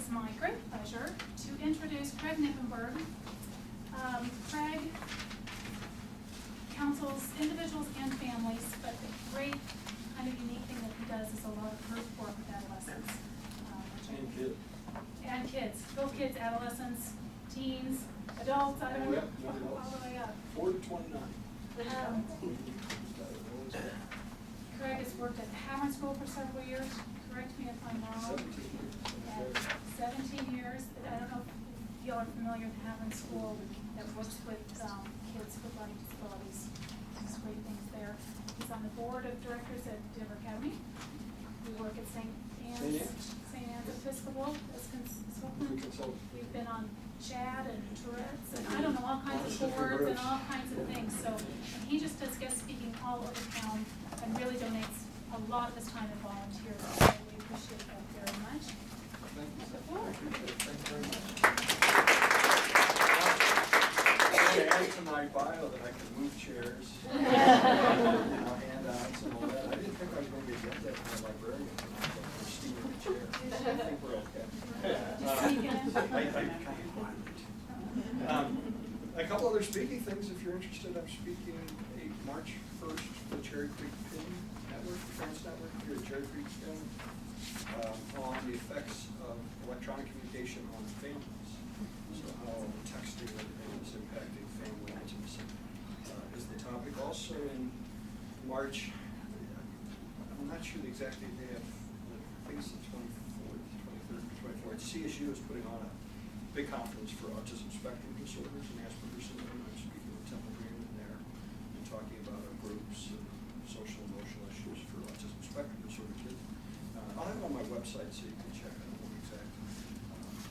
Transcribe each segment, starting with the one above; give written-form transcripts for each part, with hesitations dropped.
is my great pleasure to introduce Craig Knippenberg. Craig counsels individuals and families, but the great kind of unique thing that he does is a lot of group work with adolescents. And kids. And kids, both kids, adolescents, teens, adults, I don't know, all the way up. 4 to 29. Craig has worked at Howard School for several years. Correct me if I'm wrong. 17 years. 17 years. I don't know if y'all are familiar with Howard School that works with kids with learning disabilities. There's great things there. He's on the board of directors at Denver Academy. We work at St. Anne's Episcopal as consultant. We've been on Chad and Tourette's and I don't know, all kinds of boards and all kinds of things. So and he just does guest speaking all over town and really donates a lot of his time and volunteers. So we appreciate that very much. Thank you. Thank you very much. I added to my bio that I can move chairs, handouts and all that. I didn't think I was going to get that from a librarian. I'm stealing the chair. I think we're okay. A couple other speaking things, if you're interested. I'm speaking March 1st for the Cherry Creek PIN Network, Defense Network here at Cherry Creek PIN, on the effects of electronic communication on families. So how texting is impacting family intimacy is the topic. Also in March, I'm not sure the exact date they have, I think it's the 24th, 23rd, 24th. CSU is putting on a big conference for autism spectrum disorders and Asperger's syndrome. I'm speaking with Temple Green there and talking about our groups and social and emotional issues for autism spectrum disorder kids. I'll have it on my website so you can check out the exact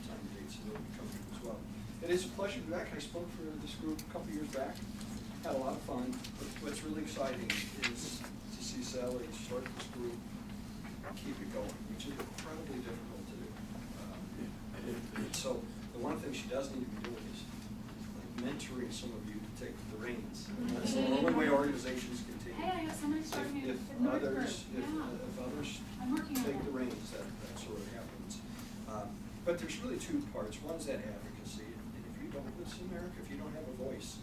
time and dates, and they'll be coming as well. It is a pleasure to be back. I spoke for this group a couple years back. Had a lot of fun. But what's really exciting is to see Sally start this group and keep it going, which is incredibly difficult to do. So the one thing she does need to be doing is mentoring some of you to take the reins. That's the only way organizations continue. Hey, I have somebody starting If others take the reins, that sort of happens. But there's really two parts. One's that advocacy, and if you don't listen, America, if you don't have a voice,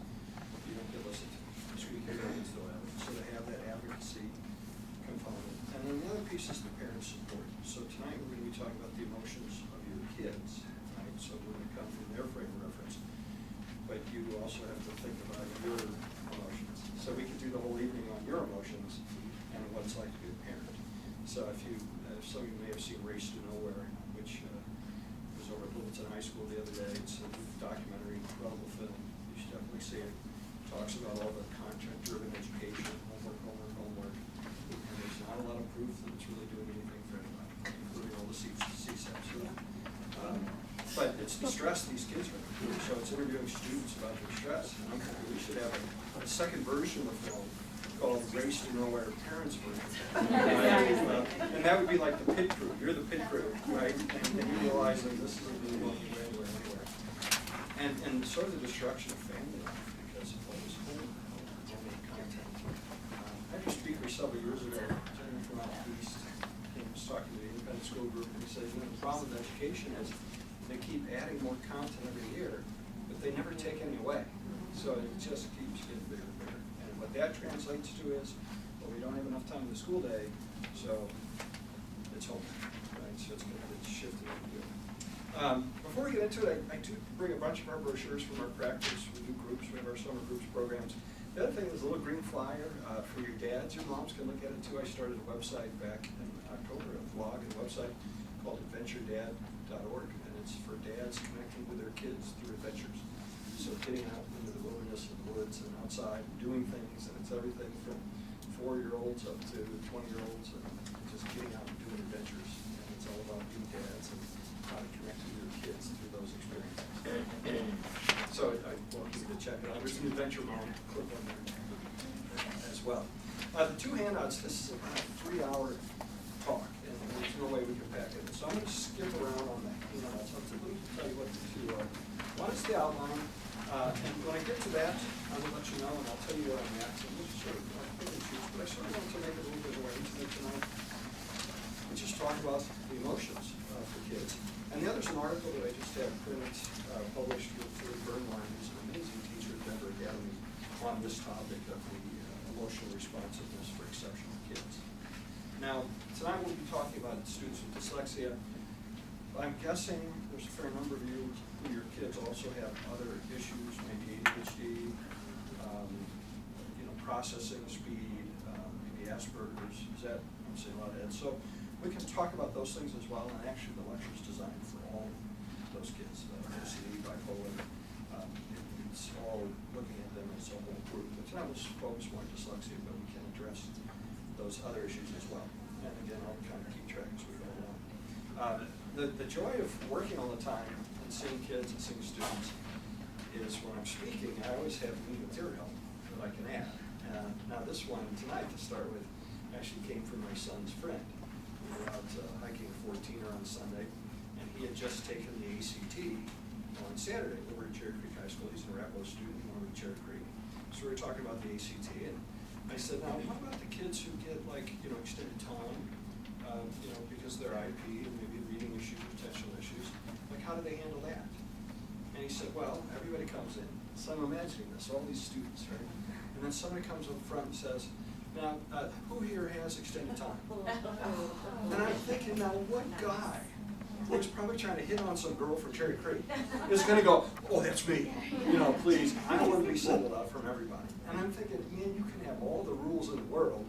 you don't get listened to. Sweet parents still have it. So they have that advocacy component. And then the other piece is the parent support. So tonight we're going to be talking about the emotions of your kids, right? So we're going to come from their frame of reference. But you also have to think about your emotions. So we could do the whole evening on your emotions and what it's like to be a parent. So if some of you may have seen Race to Nowhere, which was over at Littleton High School the other day. It's a documentary, incredible film. You should definitely see it. It talks about all the content-driven education, homework. And there's not a lot of proof that it's really doing anything for anybody, including all the CSAPs. But it's the stress these kids are through. So it's interviewing students about their stress. And I'm thinking we should have a second version of the film called Race to Nowhere Parents Version. And that would be like the pit crew. You're the pit crew, right? And you realize that this isn't really going anywhere. And sort of the destruction of family life because of all this homemade content. I had a speaker several years ago, a gentleman from out east, he was talking to the independent school group, and he said, the problem with education is they keep adding more content every year, but they never take any away. So it just keeps getting bigger and bigger. And what that translates to is, well, we don't have enough time in the school day, so it's home, right? So it's going to shift it over here. Before we get into it, I do bring a bunch of our brochures from our practice. We do groups, we have our summer groups programs. The other thing is a little green flyer for your dads. Your moms can look at it too. I started a website back in October, a blog and website called adventuredad.org, and it's for dads connecting with their kids through adventures. So getting out into the wilderness and the woods and outside and doing things, and it's everything from 4-year-olds up to 20-year-olds, and just getting out and doing adventures. And it's all about being dads and how to connect with your kids through those experiences. So I want you to check it out. There's an adventure mom clip on there as well. The two handouts, this is about a 3-hour talk, and there's no way we can pack it. So I'm going to skip around on the handouts. I'll tell you what the two are. One is the outline, and when I get to that, I will let you know, and I'll tell you what I'm at. So we'll just sort of pick and choose, but I sort of want to make it a little bit more intimate tonight. And just talk about the emotions for kids. kids. And the other's an article that I just had printed, published with Bernline, who's an amazing teacher at Denver Academy, on this topic of the emotional responsiveness for exceptional kids. Now, tonight we'll be talking about students with dyslexia. I'm guessing there's a fair number of you who your kids also have other issues, maybe ADHD, processing speed, maybe Asperger's. Is that, I'm saying a lot of that. So we can talk about those things as well, and actually the lecture is designed for all those kids, OCD, bipolar. It's all looking at them as a whole group. But tonight we'll focus more on dyslexia, but we can address those other issues as well. And again, I'll kind of keep track as we go along. The joy of working all the time and seeing kids and seeing students is when I'm speaking, I always have new material that I can add. Now this one tonight, to start with, actually came from my son's friend. We were out hiking a 14er on Sunday, and he had just taken the ACT on Saturday. We were at Cherry Creek High School. He's an Arapahoe student. He wanted to Cherry Creek. So we were talking about the ACT, and I said, now how about the kids who get extended time, because they're IP and maybe reading issues, potential issues, how do they handle that? And he said, well, everybody comes in. So I'm imagining this, all these students, right? And then somebody comes up front and says, now, who here has extended time? And I'm thinking, now what guy who's probably trying to hit on some girl from Cherry Creek is going to go, oh, that's me, please, I don't want to be singled out from everybody. And I'm thinking, man, you can have all the rules in the world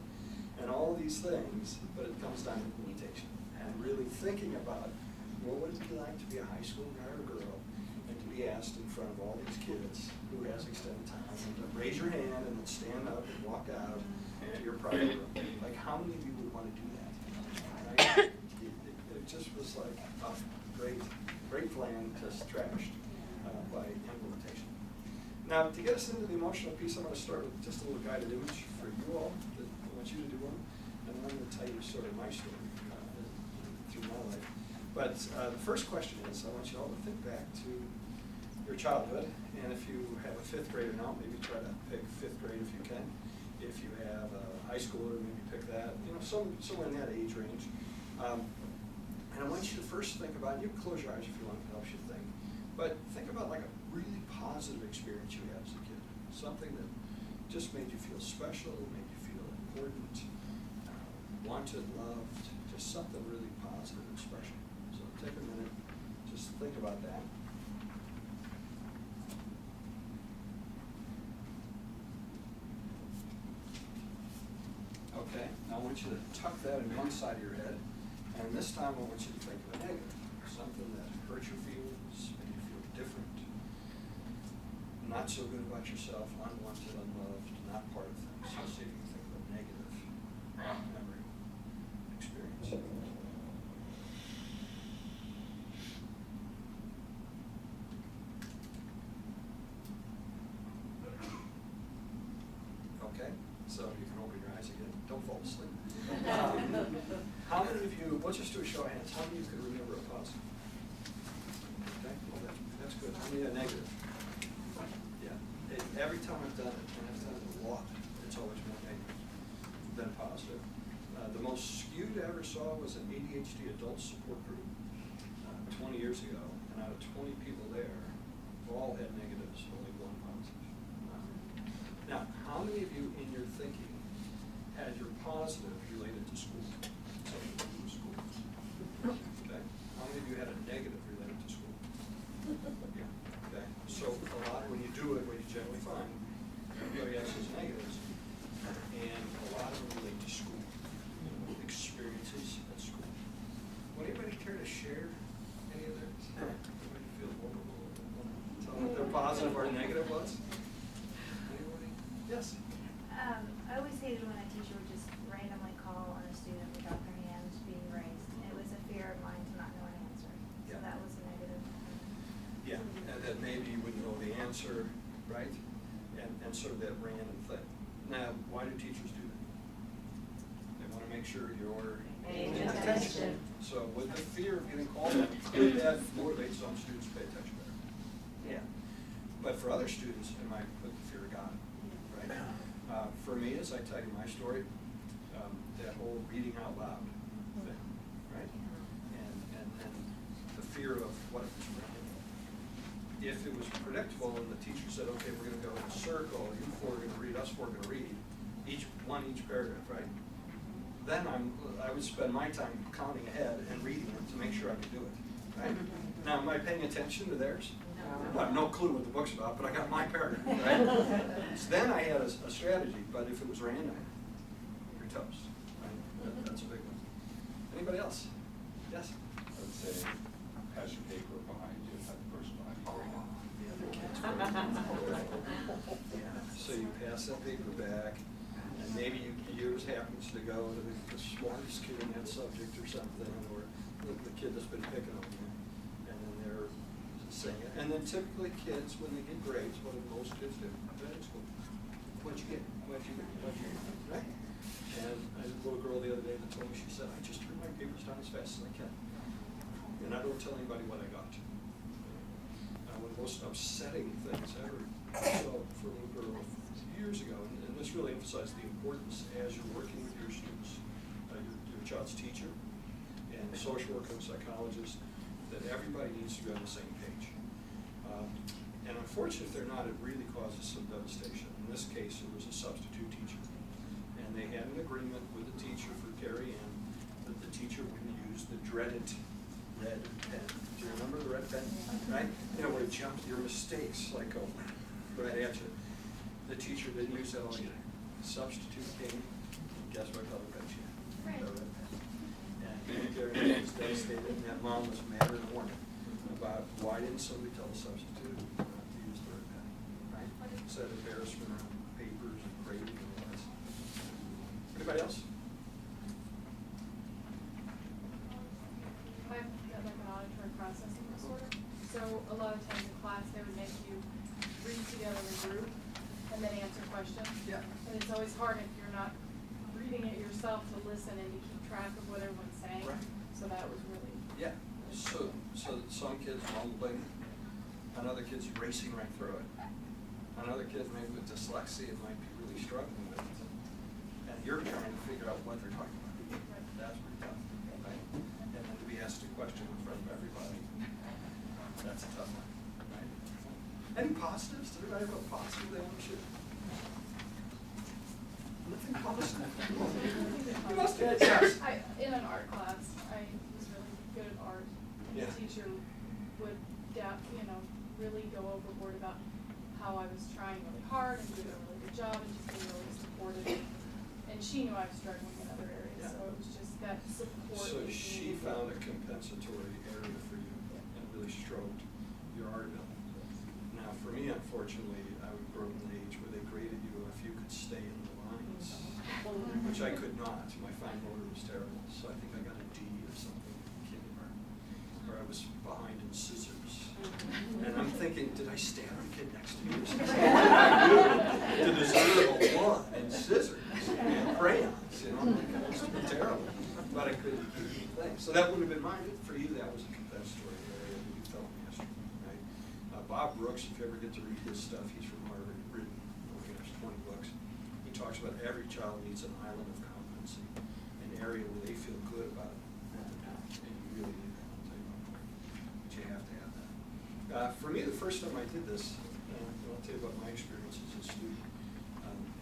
and all these things, but it comes down to implementation. And really thinking about, what would it be like to be a high school guy or girl and to be asked in front of all these kids who has extended time, and to raise your hand and then stand up and walk out to your private room. How many of you would want to do that? Right? It just was like a great plan, just trashed by implementation. Now, to get us into the emotional piece, I'm going to start with just a little guided image for you all that I want you to do one, and then I'm going to tell you sort of my story through my life. But the first question is, I want you all to think back to your childhood, and if you have a fifth grader now, maybe try to pick fifth grade if you can. If you have a high schooler, maybe pick that, somewhere in that age range. And I want you to first think about, you can close your eyes if you want, it helps you think, but think about a really positive experience you had as a kid. Something that just made you feel special, made you feel important, wanted, loved, just something really positive and special. So take a minute, just think about that. Okay, now I want you to tuck that in one side of your head, and this time I want you to think of a negative, something that hurt your feelings, made you feel different, not so good about yourself, unwanted, unloved, not part of things. So see if you can think of a negative memory, experience. Okay, so you can open your eyes again. Don't fall asleep. How many of you, let's just do a show of hands, how many of you could remember a positive? Okay, well that's good. How many are negative? Yeah, every time I've done it, and I've done it a lot, it's always been negative than positive. The most skewed I ever saw was an ADHD adult support group 20 years ago, and out of 20 people there, all had negatives, only one positive. Now, how many of you in your thinking had your positive related to school? Something to do with school. Okay. How many of you had a negative related to school? Yeah. Okay. So a lot, when you do it, what you generally find, everybody has those negatives, and a lot of them relate to school, experiences at school. Would anybody care to share any of theirs? Anybody feel vulnerable? Tell them what their positive or negative was? Anybody? Yes. I always hated when a teacher would just randomly call on a student without their hand being raised. It was a fear of mine to not know an answer. So that was a negative. Yeah, and that maybe you wouldn't know the answer, right? And sort of that random thing. Now, why do teachers do that? They want to make sure you're paying attention. So with the fear of getting called on, that motivates some students to pay attention better. Yeah. But for other students, it might put the fear of God, right? For me, as I tell you my story, that whole reading out loud thing, right? And fear of what it was random. If it was predictable and the teacher said, okay, we're gonna go in a circle, you four are gonna read, us four are gonna read, each paragraph, right? Then I would spend my time counting ahead and reading it to make sure I could do it, right? Now, am I paying attention to theirs? No. I have no clue what the book's about, but I got my paragraph, right? So then I had a strategy, but if it was random, you're toast, right? That's a big one. Anybody else? Yes? I would say, pass your paper behind you, have the person behind you. The other kids were so you pass that paper back, and maybe yours happens to go to the smartest kid in that subject or something, or the kid that's been picking on you, and then they're saying it. And then typically kids, when they get grades, what do most kids do? In school. What'd you get? What'd you get? What'd you get? Right? And I had a little girl the other day that told me, she said, I just turned my papers down as fast as I can. And I don't tell anybody what I got. One of the most upsetting things I ever saw for a little girl years ago, and this really emphasized the importance as you're working with your students, your child's teacher, and social worker and psychologist, that everybody needs to be on the same page. And unfortunately, if they're not, it really causes some devastation. In this case, it was a substitute teacher. And they had an agreement with the teacher for Carrie Ann that the teacher wouldn't use the dreaded red pen. Do you remember the red pen? Right? You know, where it jumps your mistakes like go right at you. The teacher didn't use that all year. Substitute came, and guess what color pen she had? The red pen. And Carrie Ann was devastated, and that mom was mad in the morning about why didn't somebody tell the substitute not to use the red pen, right? Said embarrassment around papers and grading and all that. Anybody else? I have like an auditory processing disorder. So a lot of times in class, they would make you read together in a group and then answer questions. Yeah. And it's always hard if you're not reading it yourself to listen and to keep track of what everyone's saying. Right. So that was really. Yeah. So some kids mumbling, another kid's racing right through it. Another kid maybe with dyslexia might be really struggling with it. And you're trying to figure out what they're talking about. Right. That's pretty tough, right? And then to be asked a question in front of everybody, that's a tough one, right? Any positives? Does everybody have a positive they want to share? Nothing positive? You must have, yes. In an art class, I was really good at art. Yeah. The teacher would, really go overboard about how I was trying really hard and doing a really good job and just being really supportive. And she knew I was struggling in other areas, Yeah. so it was just that support. So that you she needed. found a compensatory area for you and really stroked your art ability. Now, for me, unfortunately, I would grow in an age where they graded you if you could stay in the lines, which I could not. My fine motor was terrible, so I think I got a D or something in kindergarten, or I was behind in scissors. And I'm thinking, did I stand on the kid next to me or something? I knew to deserve a 1 in scissors and crayons, you know, it was terrible. But I couldn't keep the thing. So that would have been mine. For you, that was a compensatory area that you felt mastered, right? Bob Brooks, if you ever get to read his stuff, he's from Harvard, written, 20 books. He talks about every child needs an island of competency, an area where they feel good about what they're doing. And you really need that, I'll tell you about that. But you have to have that. For me, the first time I did this, and I'll tell you about my experience as a student,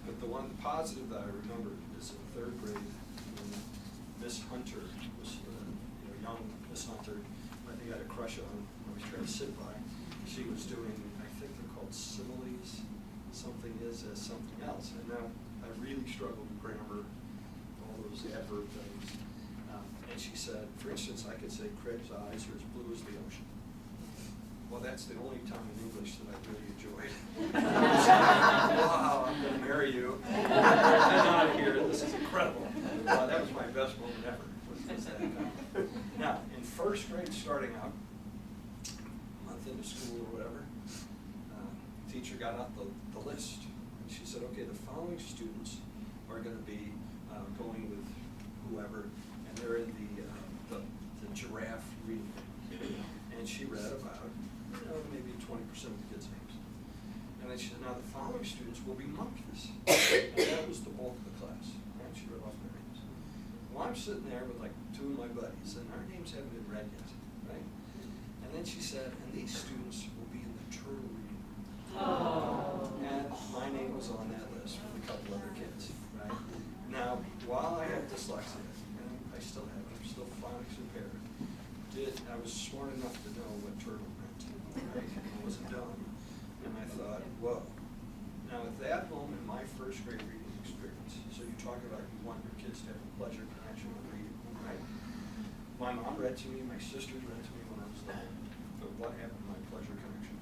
but the positive that I remember is in 3rd grade, when Miss Hunter was, young Miss Hunter, I think I had a crush on, I was trying to sit by. She was doing, I think they're called similes, something is as something else. And now I really struggled with grammar, all those adverb things. And she said, for instance, I could say Craig's eyes are as blue as the ocean. Well, that's the only time in English that I really enjoyed. Wow, I'm going to marry you. I'm out of here. This is incredible. That was my best moment ever. Was that. Now, in 1st grade, starting out, a month into school or whatever, the teacher got out the list. And she said, okay, the following students are going to be going with whoever, and they're in the giraffe reading. And she read about, maybe 20% of the kids' names. And then she said, now the following students will be monkeys. And that was the bulk of the class. And she read off their names. Well, I'm sitting there with like 2 of my buddies, and our names haven't been read yet, right? she said, and these students will be in the turtle reading. Oh. And my name was on that list with a couple other kids, right? Now, while I have dyslexia, and I still have it, I'm still phonics impaired, I was smart enough to know what turtle meant, right? I wasn't dumb. And I thought, whoa. Now, at that moment, my first grade reading experience, so you talk about you want your kids to have a pleasure connection with reading, right? My mom read to me, my sisters read to me when I was little, but what happened to my pleasure connection?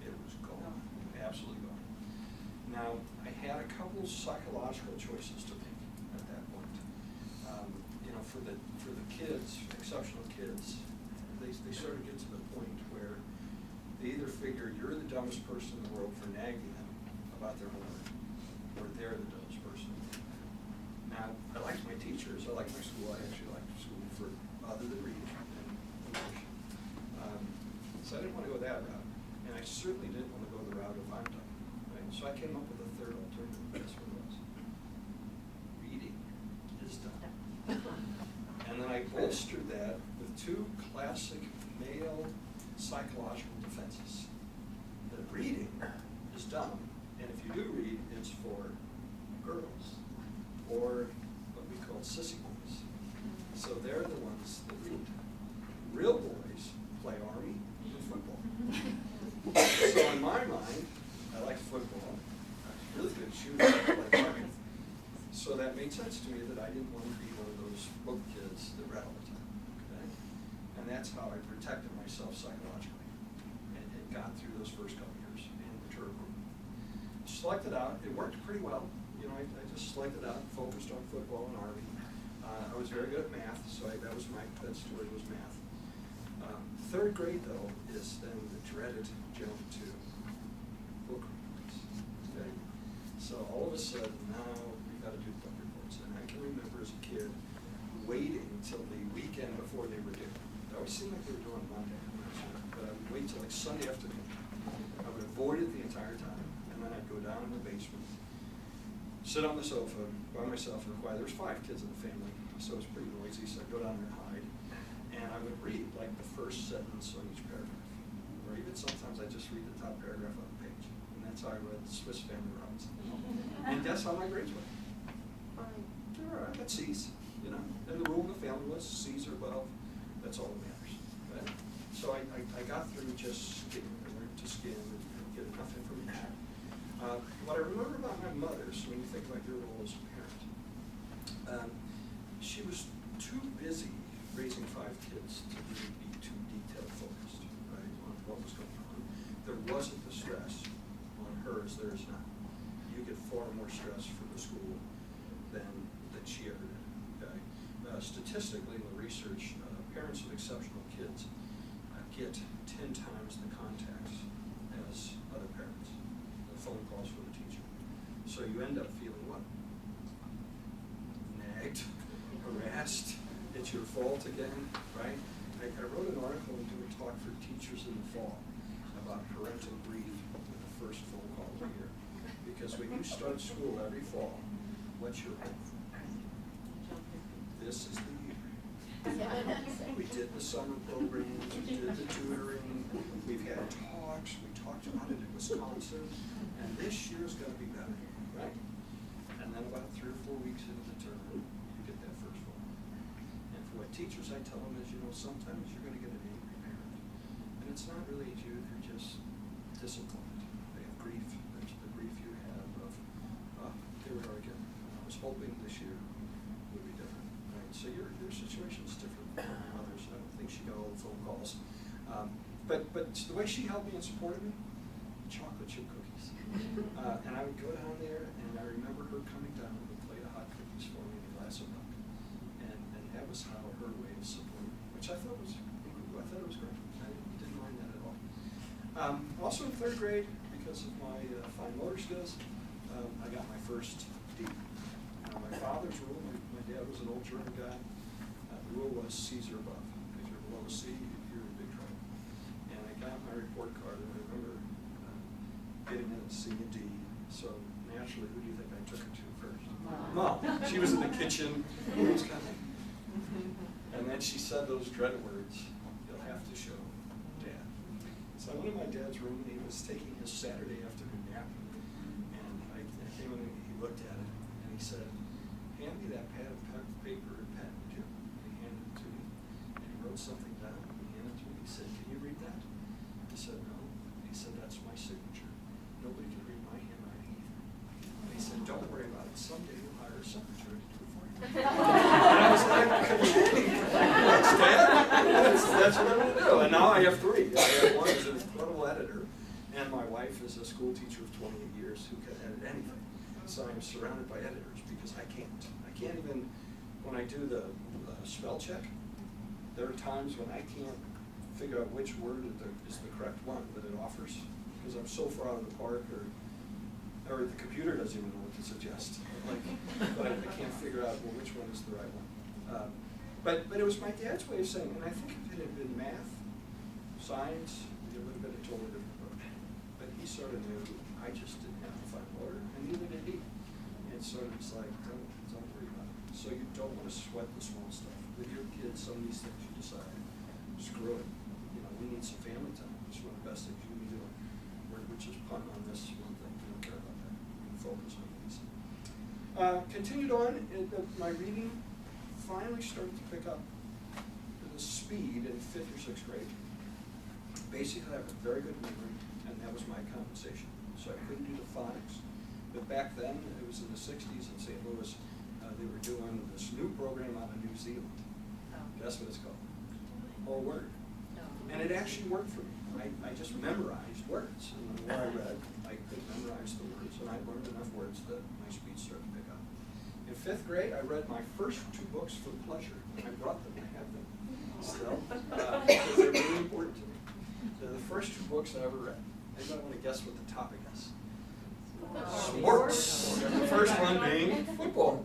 It was gone, absolutely gone. Now, I had a couple psychological choices to make at that point. You know, for the kids, exceptional kids, they sort of get to the point where they either figure you're the dumbest person in the world for nagging them about their homework, or they're the dumbest person. Now, I liked my teachers, I liked my school, I actually liked school for other than reading and English. So I didn't want to go that route, and I certainly didn't want to go the route of I'm dumb. Right? So I came up with a third alternative. That's what it was. Reading is dumb. And then I bolstered that with two classic male psychological defenses. That reading is dumb, and if you do read, it's for girls, or what we call sissy boys. So they're the ones that read. Real boys play army and football. So in my mind, I like football. I was really good shooter. I like army. So that made sense to me that I didn't want to be one of those book kids that read all the time. Okay? And that's how I protected myself psychologically and got through those first couple years in the tour group. Selected out. It worked pretty well. You know, I just selected out and focused on football and army. I was very good at math, so that was my pet story was math. Third grade, though, is then the dreaded jump to book reports. Okay? So all of a sudden, now we've got to do book reports. And I can remember as a kid waiting until the weekend before they were due. It always seemed like they were due on Monday, I'm not sure. But I would wait till like Sunday afternoon. I would avoid it the entire time. And then I'd go down in the basement, sit on the sofa by myself in the quiet. There was 5 kids in the family, so it was pretty noisy. So I'd go down there and hide. And I would read like the first sentence on each paragraph. Or even sometimes I'd just read the top paragraph on the page. And that's how I read Swiss Family Robinson. And guess how my grades were? They were all right. That's C's, you know. And the rule in the family was C's or above. That's all that matters. Right? So I got through just skimming. I learned to skim and get enough information. What I remember about my mother, so when you think about your role as a parent, she was too busy raising 5 kids to really be too detail focused, right, on what was going on. There wasn't the stress on her as there is now. You get far more stress for the school than she ever did. Okay? Statistically, in the research, parents of exceptional kids get 10 times the contacts as other parents, the phone calls for the teacher. So you end up feeling what? Nagged, harassed. It's your fault again, right? I wrote an article and doing a talk for teachers in the fall about parental grief with the first phone call of the year. Because when you start school every fall, what's your hope? This is the year. We did the summer programs, we did the tutoring, we've had talks, we talked about it in Wisconsin, and this year is going to be better, right? And then about 3 or 4 weeks into the term, you get that first phone call. And for what teachers I tell them is, you know, sometimes you're going to get an angry parent. And it's not really you, they're just disappointed. They have grief. There's the grief you have of, here we are again. I was hoping this year would be different. Right? So your situation is different than others. I don't think she got all the phone calls. But the way she helped me and supported me, chocolate chip cookies. And I would go down there, and I remember her coming down with a plate of hot cookies for me and a glass of milk. And that was how her way of supporting me, which I thought was great. I didn't mind that at all. Also in 3rd grade, because of my fine motor skills, I got my first D. My father's rule, my dad was an old German guy, the rule was C's or above. If you're below a C, you're in big trouble. And I got my report card, and I remember getting in a C and D. So naturally, who do you think I took it to first? Mom. She was in the kitchen. It was kind of, and then she said those dreaded words, "You'll have to show in my dad's room, and he was taking his Saturday afternoon nap. And I came in and he looked at it, and he said, hand me that pad of paper and pen, would you? And he handed it to me, and he wrote something down, and he handed it to me. He said, can you read that? I said, no. He said, that's my signature. Nobody can read my handwriting either. And he said, don't worry about it. Someday you'll hire a secretary to do it for you. And I was like, thanks, Dad. That's what I'm going to do. And now I have three. I have one who's an incredible editor, and my wife is a school teacher of 28 years who can edit anything. So I'm surrounded by editors because I can't. I can't even, when I do the spell check, there are times when I can't figure out which word is the correct one that it offers because I'm so far out of the park, or the computer doesn't even know what to suggest. Like, but I can't figure out, well, which one is the right one. But it was my dad's way of saying, and I think if it had been math, science, it would have been a totally different approach. But he sort of knew I just didn't have to find order, and neither did he. And so it's like, don't worry about it. So you don't want to sweat the small stuff. With your kids, some of these things you decide, screw it. You know, we need some family time. It's one of the best things you can be doing. We're just punting on this one thing. We don't care about that. We can focus on these. Continued on, my reading finally started to pick up the speed in 5th or 6th grade. Basically, I have a very good memory, and that was my compensation. So I couldn't do the phonics. But back then, it was in the 60s in St. Louis, they were doing this new program out of New Zealand. That's what it's called. Or Word. And it actually worked for me. I just memorized words. And the more I read, I could memorize the words, and I learned enough words that my speed started to pick up. In 5th grade, I read my first 2 books for pleasure. I brought them, I have them still, because they're really important to me. They're the first 2 books I ever read. Anybody want to guess what the topic is? Sports. The first one being football.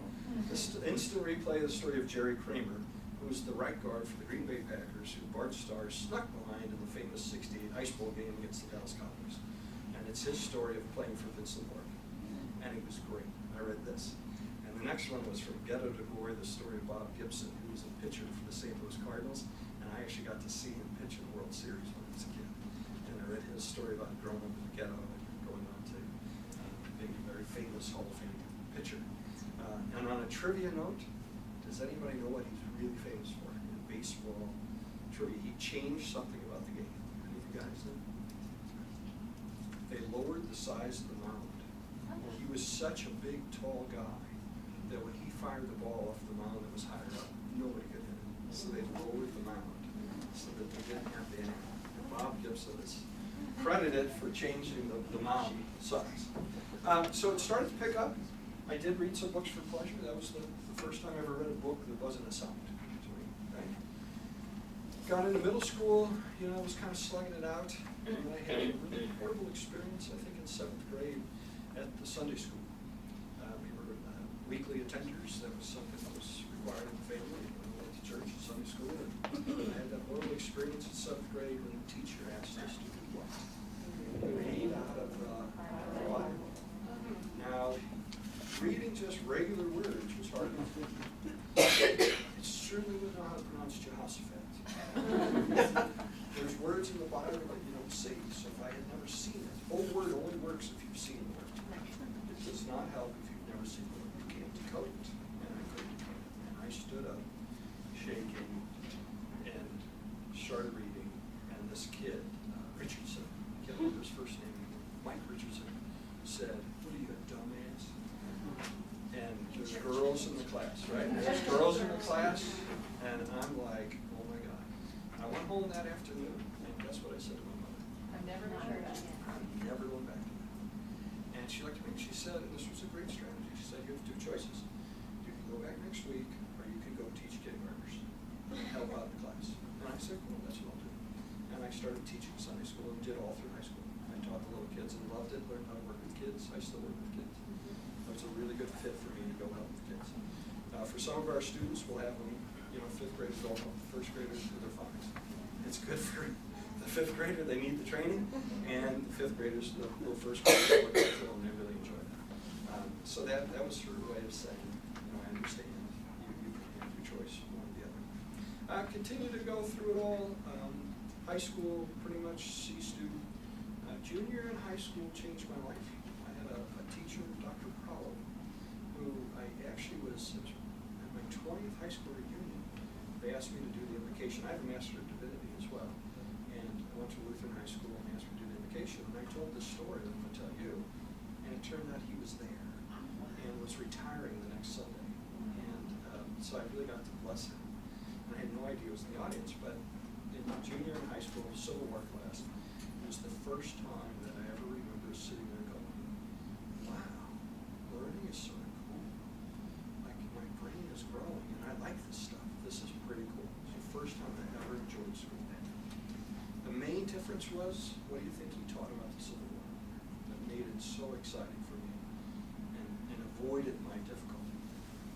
This instant replay of the story of Jerry Kramer, who was the right guard for the Green Bay Packers, who Bart Starr snuck behind in the famous '68 Ice Bowl game against the Dallas Cowboys. And it's his story of playing for Vincent Lord. And it was great. I read this. And the next one was from Ghetto to Glory, the story of Bob Gibson, who was a pitcher for the St. Louis Cardinals. And I actually got to see him pitch in the World Series when I was a kid. And I read his story about growing up in the ghetto and going on to being a very famous Hall of Fame pitcher. And on a trivia note, does anybody know what he's really famous for in baseball trivia? He changed something about the game. Any of you guys know? They lowered the size of the mound. He was such a big, tall guy that when he fired the ball off the mound that was higher up, nobody could hit it. So they lowered the mound so that they didn't have the animal. And Bob Gibson is credited for changing the mound size. So it started to pick up. I did read some books for pleasure. That was the first time I ever read a book that wasn't a sound to me. Right? Got into middle school, I was kind of slugging it out. And I had a really horrible experience, I think, in 7th grade at the Sunday school. We were weekly attenders. That was something that was required in the family. We went to church and Sunday school. And I had that horrible experience in 7th grade when the teacher asked us to do what? Read out of the Bible. Now, reading just regular words was hard enough. I certainly wouldn't know how to pronounce Jehoshaphat. There's words in the Bible that you don't see, so if I had never seen it, whole word only works if you've seen the word. It does not help if you've never seen the word. You can't decode it, and I couldn't decode it. And I stood up, shaking, and started reading, and this kid, Richardson, I can't remember his first name, Mike Richardson, said, "What are you, a dumbass?" And there's girls in the class, right? There's girls in the class, and I'm like, oh my God. I went home that afternoon, and guess what I said to my mother? I've never heard that. I'm never going back to that. And she looked at me and she said, and this was a great strategy, she said, you have 2 choices. You can go back next week, or you can go teach kindergartners and help out in the class. And I said, well, that's what I'll do. And I started teaching Sunday school and did all through high school. I taught the little kids and loved it, learned how to work with kids. I still work with kids. It was a really good fit for me to go help with kids. For some of our students, we'll have them, 5th graders go help 1st graders do their phonics. It's good for the 5th grader, they need the training, and the 5th graders, the 1st graders look at them and they really enjoy that. So that was her way of saying, I understand, you can have your choice, one or the other. Continue to go through it all. High school, pretty much C student. junior in high school changed my life. I had a teacher, Dr. Powell, who I actually was at my 20th high school reunion. They asked me to do the invocation. I have a Master of Divinity as well. And I went to Lutheran High School and asked me to do the invocation. And I told this story that I'm going to tell you. And it turned out he was there and was retiring the next Sunday. And so I really got to bless him. And I had no idea he was in the audience, but in junior in high school Civil War class, it was the first time that I ever remember sitting there going, wow, learning is sort of cool. Like my brain is growing and I like this stuff. This is pretty cool. It's the first time I ever enjoyed school. The main difference was, what do you think he taught about the Civil War that made it so exciting for me and avoided my difficulty?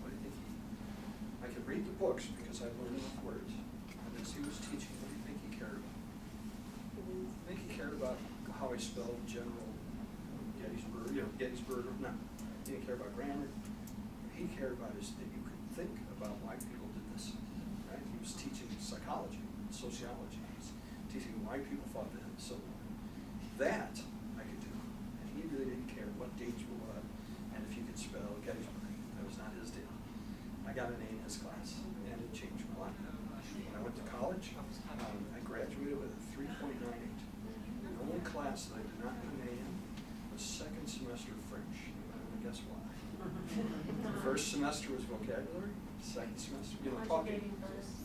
What do you think I could read the books because I learned enough words. And as he was teaching, what do you think he cared about? I think he cared about how I spelled General Gettysburg. No, he didn't care about grammar. What he cared about is that you could think about why people did this. Right? He was teaching psychology, sociology. He's teaching why people fought the Civil War. That I could do. And he really didn't care what dates were what, and if you could spell Gettysburg. That was not his deal. I got an A in his class, and it changed my life. When I went to college, I graduated with a 3.98. The only class that I did not get an A in was second semester of French. And guess why? The first semester was vocabulary. Second semester, talking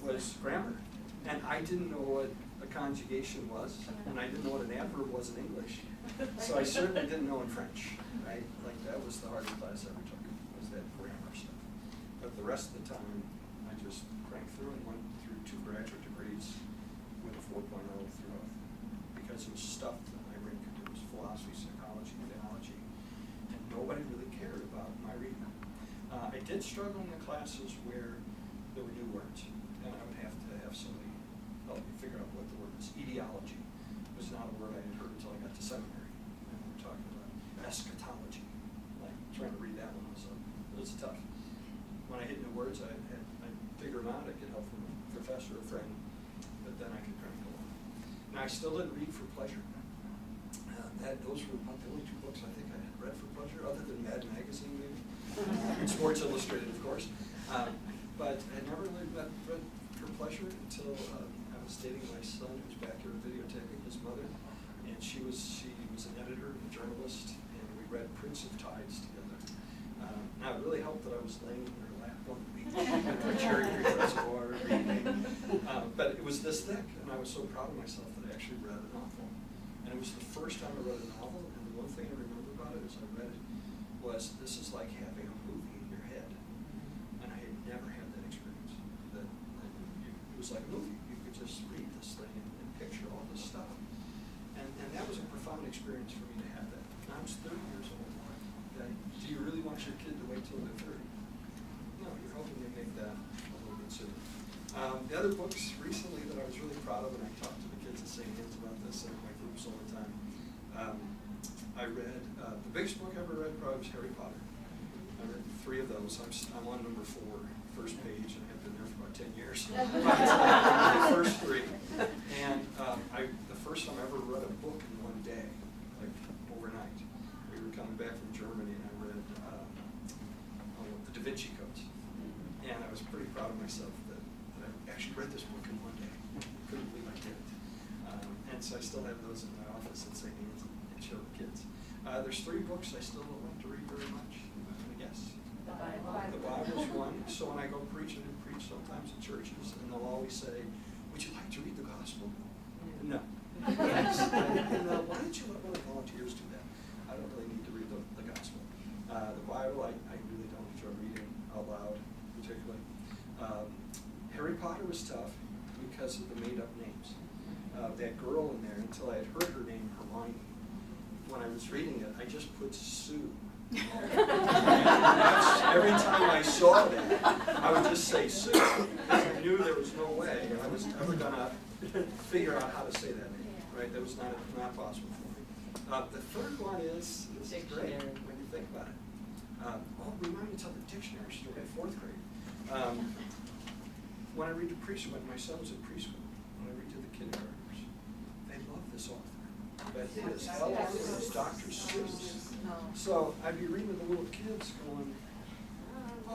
was grammar. And I didn't know what a conjugation was, and I didn't know what an adverb was in English. So I certainly didn't know in French, right? Like that was the hardest class I ever took, was that grammar stuff. But the rest of the time, I just cranked through and went through 2 graduate degrees with a 4.0 throughout. Because it was stuff that my brain could do. It was philosophy, psychology, theology, and nobody really cared about my reading. I did struggle in the classes where there were new words, and I would have to have somebody help me figure out what the word was. Ideology was not a word I had heard until I got to seminary. And we were talking about eschatology. Like trying to read that one was tough. When I hit new words, I'd figure them out. I'd get help from a professor or friend, but then I could crank it along. Now I still didn't read for pleasure. Those were about the only 2 books I think I had read for pleasure, other than Mad Magazine maybe. And Sports Illustrated, of course. But I never really read for pleasure until I was dating my son, who was back here videotaping his mother, and she was an editor and a journalist, and we read Prince of Tides together. Now it really helped that I was laying in her lap one week at the cherry reservoir reading. But it was this thick, and I was so proud of myself that I actually read a novel. And it was the first time I read a novel, and the one thing I remember about it as I read it was, this is like having a movie in your head. And I had never had that experience. It was like a movie. You could just read this thing and picture all this stuff. And that was a profound experience for me to have that. And I was 30 years old. Okay? Do you really want your kid to wait till they're 30? No, you're hoping they make that a little bit sooner. The other books recently that I was really proud of, and I talk to the kids at St. Anne's about this in my groups all the time. I read, the biggest book I ever read probably was Harry Potter. I read 3 of those. I'm on number 4, first page, and I've been there for about 10 years. The first 3. And the first time I ever read a book in one day, like overnight. We were coming back from Germany, and I read the Da Vinci Codes. And I was pretty proud of myself that I actually read this book in one day. Couldn't believe I did it. And so I still have those in my office at St. Anne's and show the kids. There's 3 books I still don't like to read very much, I guess. The Bible. The Bible's one. So when I go preach, I do preach sometimes in churches, and they'll always say, would you like to read the gospel? No. Yes. And why don't you let one of the volunteers do that? I don't really need to read the gospel. The Bible, I really don't enjoy reading out loud, particularly. Harry Potter was tough because of the made-up names. That girl in there, until I had heard her name, Hermione. When I was reading it, I just put Sue. Every time I saw that, I would just say Sue, because I knew there was no way I was ever going to figure out how to say that name. Right? That was not possible for me. The third one is great when you think about it. Remind me to tell the dictionary story in 4th grade. When I read to preschool, my son was in preschool, when I read to the kindergartners, they love this author. But is. How long is Dr. Seuss? So I'd be reading to the little kids going,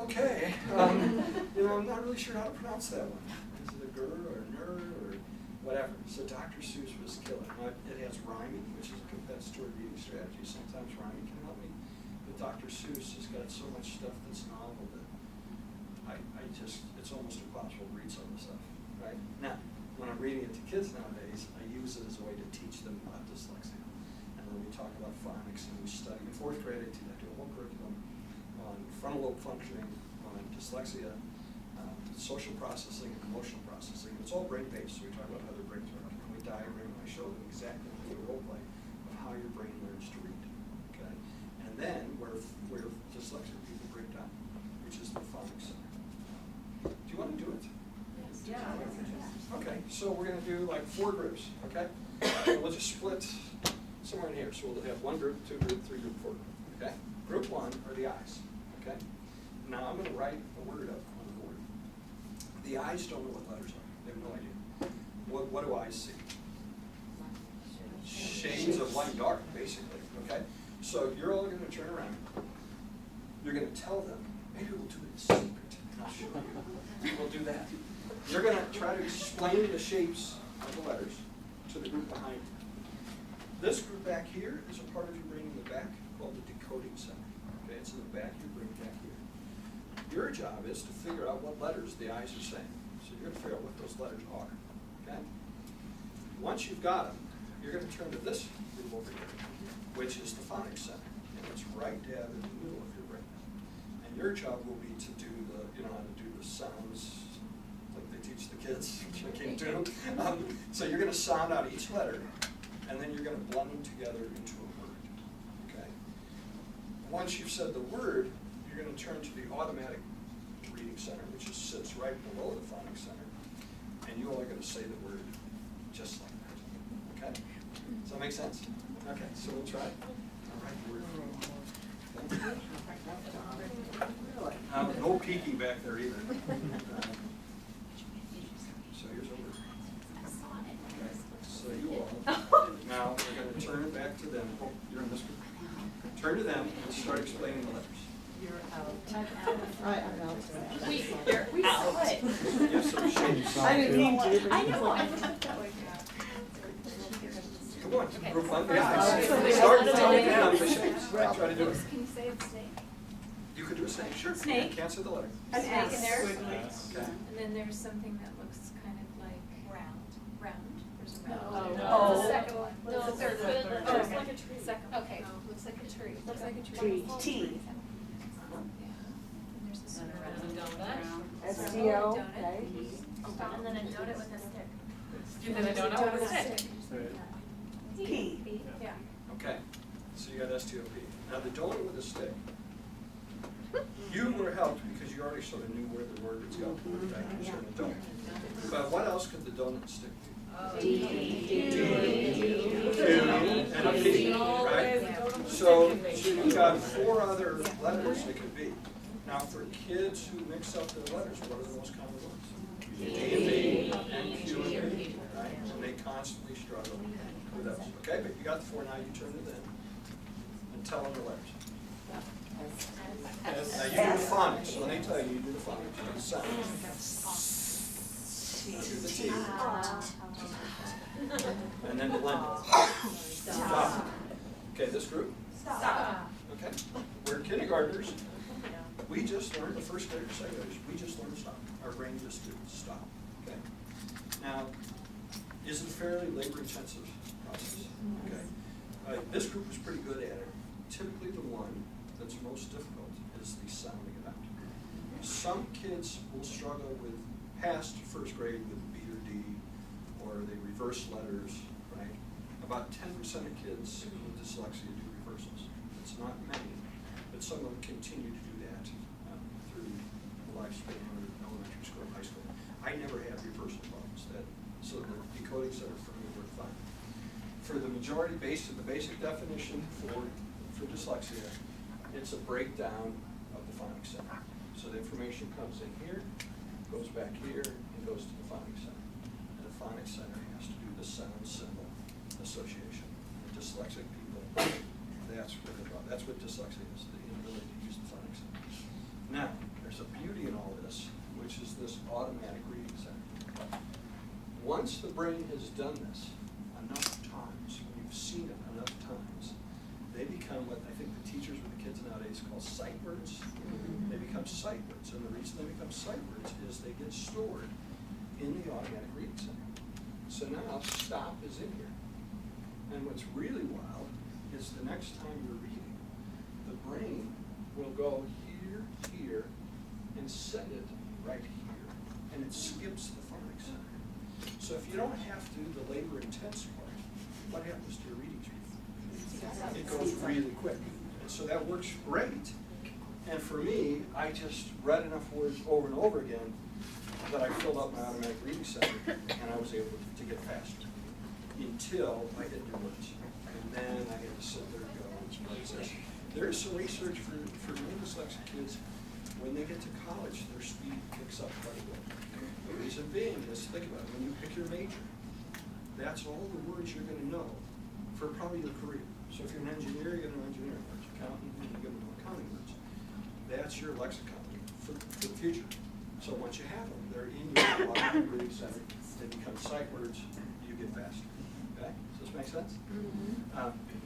okay, I'm not really sure how to pronounce that one. Is it a gur or a ner or whatever? So Dr. Seuss was killing. Now, it has rhyming, which is a compensatory reading strategy. Sometimes rhyming can help me. But Dr. Seuss has got so much stuff that's novel that it's almost impossible to read some of the stuff, right? Now, when I'm reading it to kids nowadays, I use it as a way to teach them about dyslexia. And then we talk about phonics, and we study. In fourth grade, I do a whole curriculum on frontal lobe functioning, on dyslexia, social processing, and emotional processing. It's all brain-based, so we talk about how their brains work. And we diagram, and I show them exactly the role play of how your brain learns to read, okay? And then where dyslexic people break down, which is the phonics center. Do you want to do it? Yeah. Okay, so we're going to do like 4 groups, okay? And we'll just split somewhere in here. So we'll have 1 group, 2 group, 3 group, 4 group, okay? Group 1 are the eyes, okay? Now I'm going to write a word up on the board. The eyes don't know what letters are. They have no idea. What do eyes see? Shades of light and dark, basically, okay? So you're all going to turn around. You're going to tell them, maybe we'll do it in secret, and I'll show you. We'll do that. You're going to try to explain the shapes of the letters to the group behind you. This group back here is a part of your brain in the back called the decoding center. Okay, it's in the back of your brain back here. Your job is to figure out what letters the eyes are saying. So you're going to figure out what those letters are. Okay? Once you've got them, you're going to turn to this group over here, which is the phonics center. And it's right dab in the middle of your brain. And your job will be to do how to do the sounds like they teach the kids. I can't do. So you're going to sound out each letter, and then you're going to blend them together into a word. Okay? Once you've said the word, you're going to turn to the automatic reading center, which sits right below the phonics center, and you all are going to say the word just like that. Okay? Does that make sense? Okay, so we'll try. All right, word. No peeking back there either. So here's a word. Okay, so you all, now we're going to turn it back to them. Oh, you're in this group. Turn to them and start explaining the letters. You're out. I'm out. We saw it. Give some shapes. I didn't mean to. I know, I looked that way. Come on, group one. Yeah, start telling them the shapes. Try to do it. Can you say a snake? You could do a snake, sure. Snake. Can't say the letter. A snake in there. Okay. And then there's something that looks kind of like round. There's a round. No. It's the second one. No, It's the third third one. one. Oh, it's like a tree. Second. Okay. Looks like a tree. Looks like a tree. T. Yeah. And there's this one around. SDO, Donut. okay. And then a donut with a stick. And then a donut with a stick. P. Yeah. Okay, so you got STOP. Now the donut with a stick, you were helped because you already sort of knew where the word was going, right? You sort of donut. But what else could the donut stick do? And a P, right? So you got 4 other letters it could be. Now for kids who mix up their letters, what are the most common ones? D and Q and P, right? And they constantly struggle with those. Okay, but you got the 4 now, you turn to them and tell them the letters. Now you do the phonics, so let me tell you, you do the phonics, you do the sound. Do the T. And then blend it. Stop. Okay, this group? Stop. Okay, we're kindergartners. We just learned, the first graders, second graders, we just learned to stop. Our brain just did stop. Okay. Now, is it a fairly labor-intensive process? Okay. This group is pretty good at it. Typically, the one that's most difficult is the sounding it out. Some kids will struggle with past first grade with B or D, or they reverse letters, right? About 10% of kids with dyslexia do reversals. It's not many, but some of them continue to do that through the lifespan of elementary school, high school. I never had reversal problems, so the decoding center for me worked fine. For the majority, the basic definition for dyslexia, it's a breakdown of the phonics center. So the information comes in here, goes back here, and goes to the phonics center. And the phonics center has to do the sound symbol association. The has done this enough times, when you've seen it enough times, they become what I think the teachers with the kids nowadays call sight words. They become sight words, and the reason they become sight words is they get stored in the automatic reading center. So now stop is in here. And what's really wild is the next time you're reading, the brain will go here, here, and send it right here. And it skips the phonics center. So if you don't have to do the labor intense part, what happens to your reading speed? It goes really quick. And so that works great. And for me, I just read enough words over and over again that I filled up my automatic reading center, and I was able to get faster until I hit new words. And then I had to sit there and go, there is some research for many dyslexic kids, when they get to college, their speed picks up quite a bit. The reason being is, think about it, when you pick your major, that's all the words you're going to know for probably your career. So if you're an engineer, you get an engineering words. Accountant, you get an accounting words. That's your lexicon for the future. So once you have them, they're in your automatic reading center. They become sight words. You get faster. Okay? Does this make sense?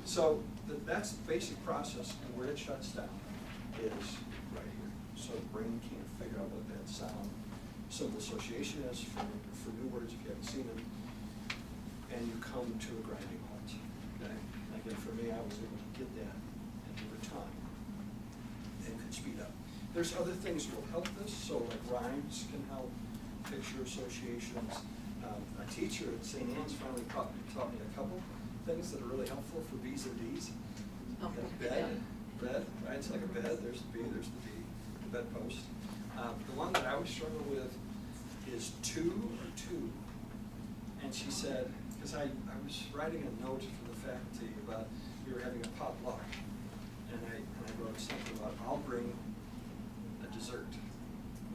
So that's the basic process, and where it shuts down is right here. So the brain can't figure out what that sound symbol association is for new words if you haven't seen them, and you come to a grinding halt. Okay? Again, for me, I was able to get that over time and could speed up. There's other things that will help this, so like rhymes can help, picture associations. A teacher at St. Anne's finally taught me a couple things that are really helpful for B's and D's. Bed, right? It's like a bed, there's the B, there's the D, the bedpost. The one that I always struggle with is two or two. And she said, because I was writing a note for the faculty about, we were having a potluck, and I wrote something about, I'll bring a dessert.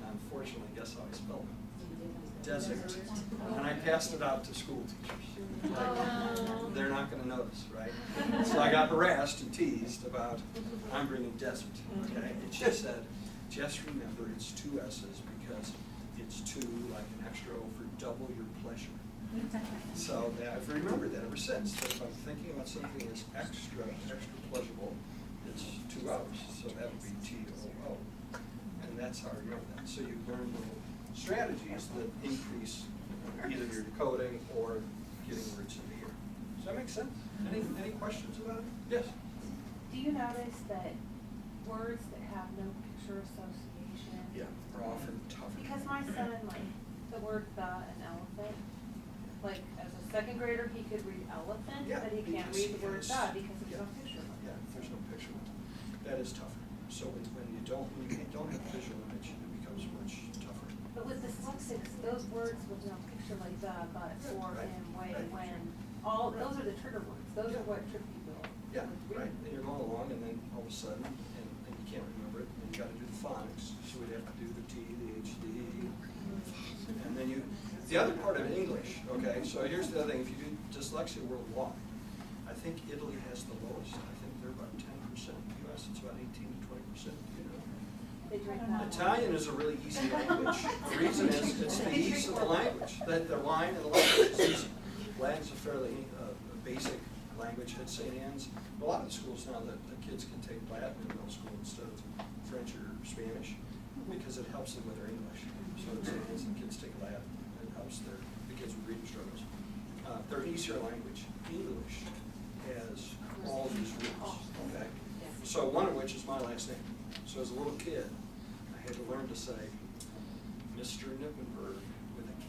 And unfortunately, guess how I spelled it? Desert. And I passed it out to school teachers. Like, they're not going to notice, right? So I got harassed and teased about, I'm bringing desert, okay? And she said, just remember it's two S's because it's two, like an extra O for double your pleasure. So I've remembered that ever since. That if I'm thinking about something that's extra pleasurable, it's 2 hours. So that would be TOO. And that's how I remember that. So you learn little strategies that increase either your decoding or getting words in the ear. Does that make sense? Any questions about it? Yes? Do you notice that words that have no picture association? Yeah, are often tougher. Because my son, like, the word the and elephant, like, as a second grader, he could read elephant, Yeah, but he can't because read the word it's- the because there's no yeah. picture. Yeah, there's no picture. That is tougher. So when you don't have a visual image, it becomes much tougher. But with dyslexics, those words with no picture, like the, but, for, Right, and, way, right. when, all, those are the trigger words. Those are what trip people. Yeah, with right. reading. And you're going along, and then all of a sudden, and you can't remember it, and you got to do the phonics. So we'd have to do the T, the H, the E. And then the other part of English, okay, so here's the other thing. If you do dyslexia worldwide, I think Italy has the lowest. I think they're about 10%. US, it's about 18 to 20%. You know. They drink that. Italian is a really easy language. The reason is it's the ease of the language. That the line of the language is easy. Latin's a fairly basic language at St. Anne's. A lot of the schools now that the kids can take Latin in middle school instead of French or Spanish because it helps them with their English. So at St. Anne's, the kids take Latin. It helps the kids with reading struggles. They're an easier language. English has all these rules. Okay. So one of which is my last name. So as a little kid, I had to learn to say Mr. Knippenberg with a K.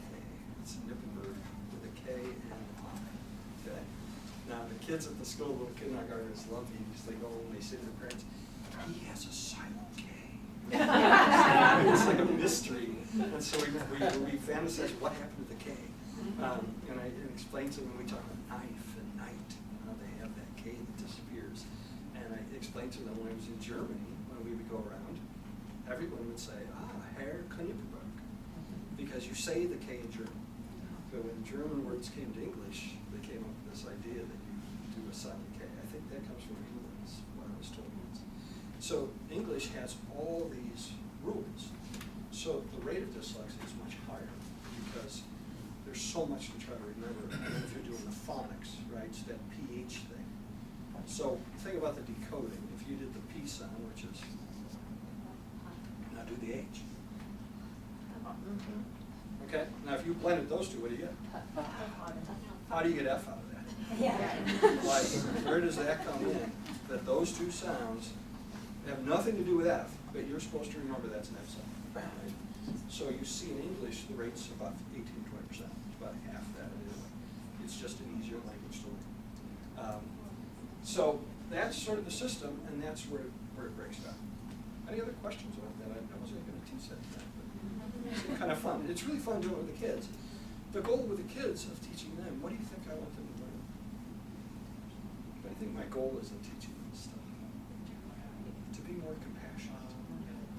It's Knippenberg with a K and an I. Okay. Now the kids at the school, little kindergartners love me because they go and they say to their parents, he has a silent K. It's like a mystery. And so we fantasize what happened to the K. And I explained to them, we talk about knife and night, they have that K that disappears. And I explained to them when I was in Germany, when we would go around, everyone would say, Herr Knippenberg, because you say the K in German. But when German words came to English, they came up with this idea that you do a silent K. I think that comes from England, is what I was told once. So English has all these rules. So the rate of dyslexia is much higher because there's so much to try to remember. And then if you're doing the phonics, right, it's that PH thing. So think about the decoding. If you did the P sound, which is, now do the H. Okay, now if you blended those two, what do you get? How do you get F out of that? Like, where does that come in? That those two sounds have nothing to do with F, but you're supposed to remember that's an F sound. Right? So you see in English, the rate's about 18 to 20%. It's about half that anyway. It's just an easier language to learn. So that's sort of the system, and that's where it breaks down. Any other questions about that? I wasn't going to teach that tonight, but it's kind of fun. It's really fun doing it with the kids. The goal with the kids of teaching them, what do you think I want them to learn? I think my goal is in teaching them this stuff. To be more compassionate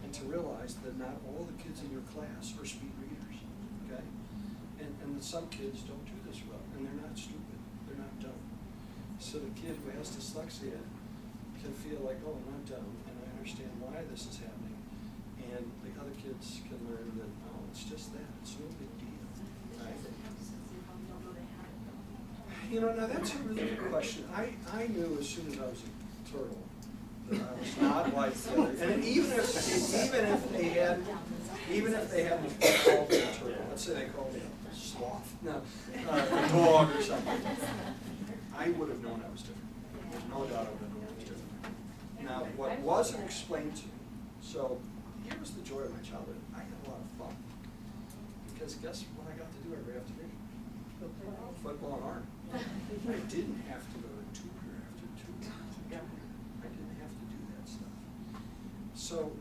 and to realize that not all the kids in your class are speed readers, okay? And that some kids don't do this well, and they're not stupid, they're not dumb. So the kid who has dyslexia can feel like, oh, I'm not dumb, and I understand why this is happening. And the other kids can learn that, oh, it's just that, it's no big deal, right? You know, now that's a really good question. I knew as soon as I was a turtle that I was not like the other. And even if they hadn't called me a turtle, let's say they called me a sloth, no, a dog or something, I would have known I was different. There's no doubt I would have known I was different. Now, what wasn't explained to me, so here was the joy of my childhood. I had a lot of fun. Because guess what I got to do every afternoon? Football and art. I didn't have to go to tutor after tutor. I didn't have to do that stuff. So,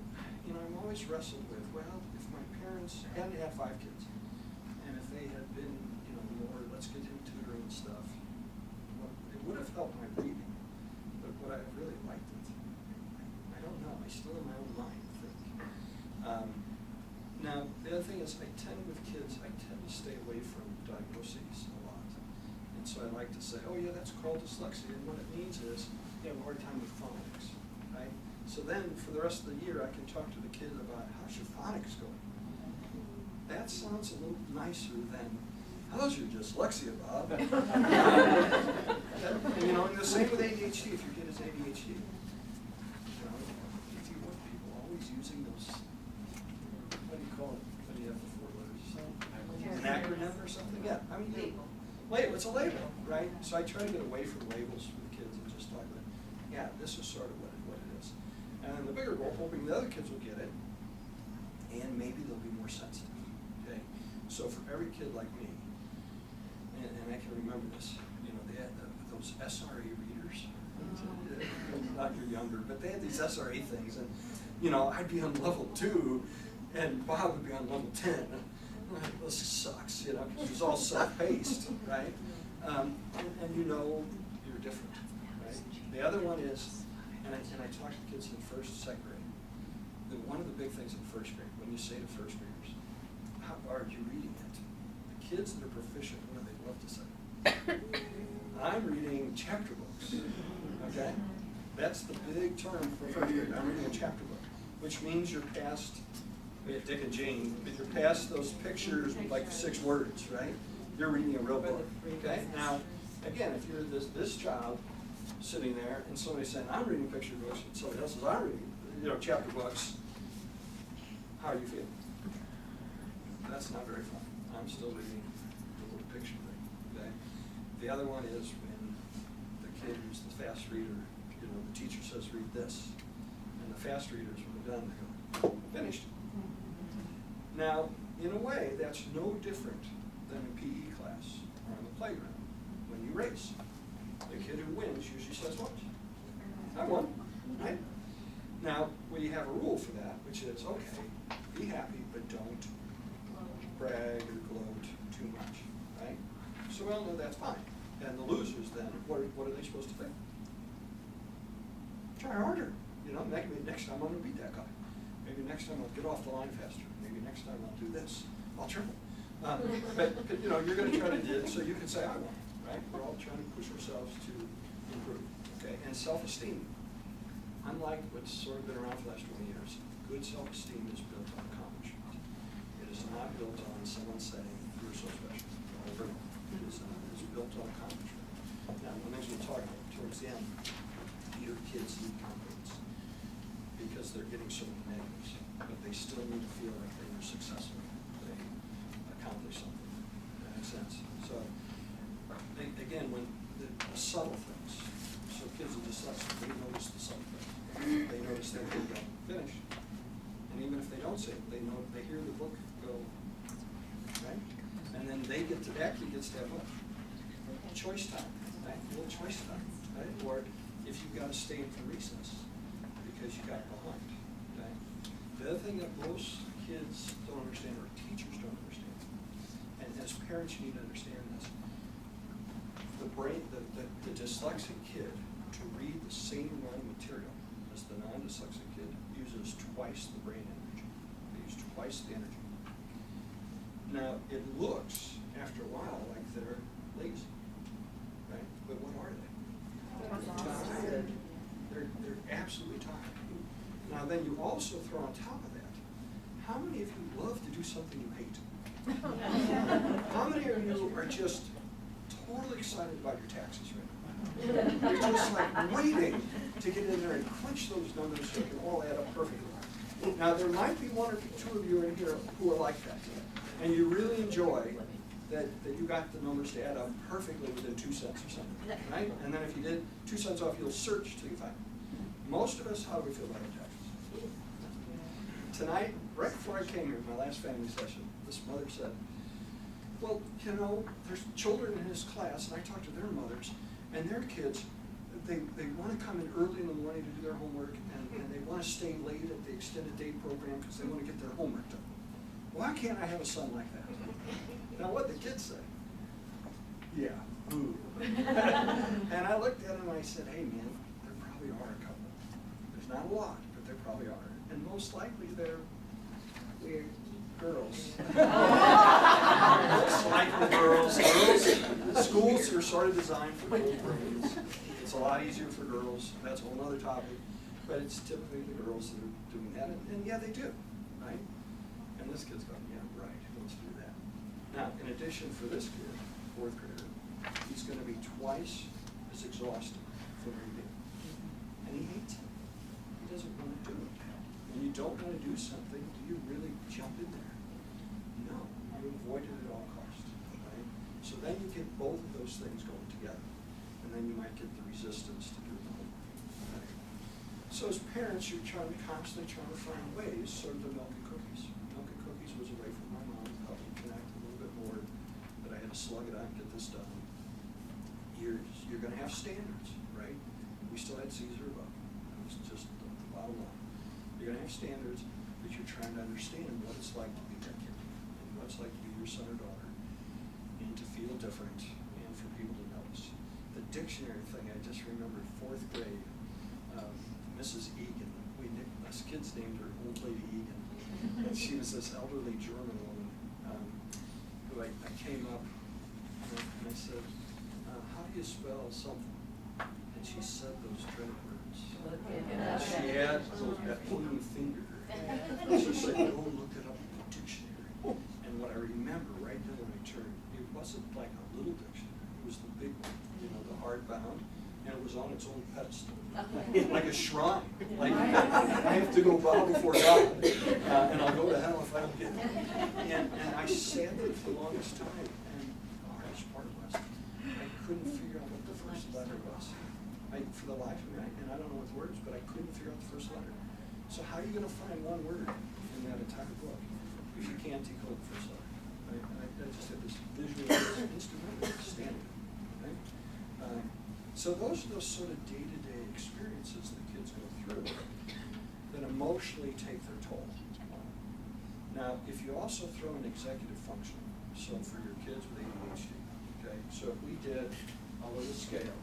you know, I'm always wrestled with, well, if my parents had to have 5 kids, and if they had been, you know, more, let's get him tutoring and stuff, well, it would have helped my reading, but would I have really liked it? I don't know. I still in my own mind think. Now, the other thing is, I tend to stay away from diagnoses a lot. And so I like to say, oh yeah, that's called dyslexia, and what it means is you have a hard time with phonics, right? So then, for the rest of the year, I can talk to the kid about, how's your phonics going? That sounds a little nicer than, how's your dyslexia, Bob? And you know, and the same with ADHD, if your kid has ADHD. You know, if you want people always using those, what do you call it, when you have the 4 letters? An acronym or something? Yeah, I mean, label, it's a label, right? So I try to get away from labels for the kids and just talk about, yeah, this is sort of what it is. And then the bigger goal, hoping the other kids will get it, and maybe they'll be more sensitive, okay? So for every kid like me, and I can remember this, you know, they had those SRA readers, not your younger, but they had these SRA things, and, you know, I'd be on level 2, and Bob would be on level 10. Like, this sucks, you know, because it's all self-paced, right? And you know you're different, right? The other one is, and I talk to kids in 1st, 2nd grade. One of the big things in 1st grade, when you say to 1st graders, how are you reading it? The kids that are proficient, what do they love to say? I'm reading chapter books, okay? That's the big term for 1st grade. I'm reading a chapter book, which means you're past Dick and Jane, but you're past those pictures with like 6 words, right? You're reading a real book, okay? Now, again, if you're this child sitting there and somebody's saying, I'm reading picture books, and somebody else says, I'm reading, you know, chapter books, how are you feeling? That's not very fun. I'm still reading the little picture thing, okay? The other one is when the kid who's the fast reader, you know, the teacher says, read this, and the fast readers, when they're done, they go, finished. Now, in a way, that's no different than a PE class or on the playground when you race. The kid who wins usually says what? I won, right? Now, we have a rule for that, which is, okay, be happy, but don't brag or gloat too much, right? So we all know that's fine. And the losers then, what are they supposed to think? Try harder, you know, maybe next time I'm gonna beat that guy. Maybe next time I'll get off the line faster. Maybe next time I'll do this. I'll triple. But you know, you're going to try to do it so you can say, I won, right? We're all trying to push ourselves to improve, okay? And self-esteem, unlike what's sort of been around for the last 20 years, good self-esteem is built on accomplishment. It is not built on someone saying, you're so special. brain is built on accomplishment. Now, one thing we'll talk about towards the end, your kids need confidence because they're getting so many negatives, but they still need to feel like they were successful. They accomplished something. That makes sense. So, again, when the subtle things, so kids are dyslexic, they notice the subtle things. They notice that they don't finish. And even if they don't say it, they know, they hear the book go, right? And then they get to, that kid gets to have what? Choice time, right? A little choice time, right? Or if you've got to stay in for recess because you got behind, right? The other thing that most kids don't understand, or teachers don't understand, and as parents you need to understand this, the brain, the dyslexic kid, to read the same amount of material as the non-dyslexic kid, uses twice the brain energy. They use twice the energy. Now, it looks, after a while, like they're lazy, right? But what are they? Tired. They're absolutely tired. Now, then you also throw on top of that, how many of you love to do something you hate? How many of you are just totally excited about your taxes right now? You're just like waiting to get in there and crunch those numbers so it can all add up perfectly. Now, there might be one or two of you in here who are like that, and you really enjoy that you got the numbers to add up perfectly within 2 cents or something, right? And then if you did 2 cents off, you'll search till you find it. Most of us, how do we feel about our taxes? Tonight, right before I came here, my last family session, this mother said, well, you know, there's children in his class, and I talked to their mothers, and their kids, they want to come in early in the morning to do their homework, and they want to stay late at the extended day program because they want to get their homework done. Why can't I have a son like that? Now, what the kids say? Yeah, boo. And I looked at him and I said, hey, man, there probably are a couple. There's not a lot, but there probably are. And most likely they're weird girls. Most likely girls. Schools are sort of designed for girl brains. It's a lot easier for girls. That's a whole other topic. But it's typically the girls that are doing that. And yeah, they do, right? And this kid's going, yeah, right, let's do that. Now, in addition, for this kid, 4th grader, he's going to be twice as exhausted from reading. And he hates it. He doesn't want to do it. When you don't want to do something, do you really jump in there? No, you avoid it at all costs, right? So then you get both of those things going together. And then you might get the resistance to do the homework. Right? So as parents, you're constantly trying to find ways, sort of the milk and cookies. Milk and cookies was a way for my mom to help me connect a little bit more, but I had to slug it out and get this done. You're going to have standards, right? We still had Caesar above. It was just the bottom line. You're going to have standards, but you're trying to understand what it's like to be that kid, and what it's like to be your son or daughter, and to feel different, and for people to notice. The dictionary thing, I just remembered 4th grade, Mrs. Egan, us kids named her Old Lady Egan, and she was this elderly German woman who I came up and I said, how do you spell something? And she said those dreaded words. She had that pointing finger. And she said, go look it up in the dictionary. And what I remember right then when I turned, it wasn't like a little dictionary. It was the big one, you know, the hardbound. And it was on its own pedestal, like a shrine. Like I have to go bow before God, and I'll go to hell if I don't get it. And I sat there for the longest time, and the hardest part was I couldn't figure out what the first letter was. For the life of me, and I don't know with words, but I couldn't figure out the first letter. So how are you going to find one word in that entire book if you can't decode the first letter? Right? And I just had this visual instrument standing. Right? So those are those sort of day-to-day experiences that kids go through that emotionally take their toll. Now, if you also throw in executive function, so for your kids with ADHD, okay, so if we did a little scale,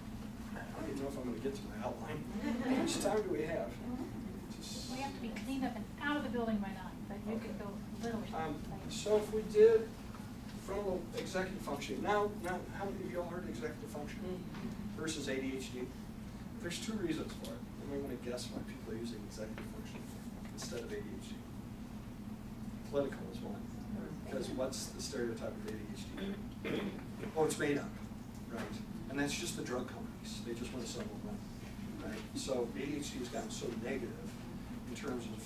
I don't even know if I'm going to get to my outline. How much time do we have? We have to be cleaned up and out of the building by 9, but you could go literally. So if we did frontal executive functioning, now how many of y'all heard executive functioning versus ADHD? There's 2 reasons for it. And we're going to guess why people are using executive functioning instead of ADHD. Clinical is one. Because what's the stereotype of ADHD? Oh, it's made up, right? And that's just the drug companies. They just want to sell more money, right? So ADHD has gotten so negative in terms of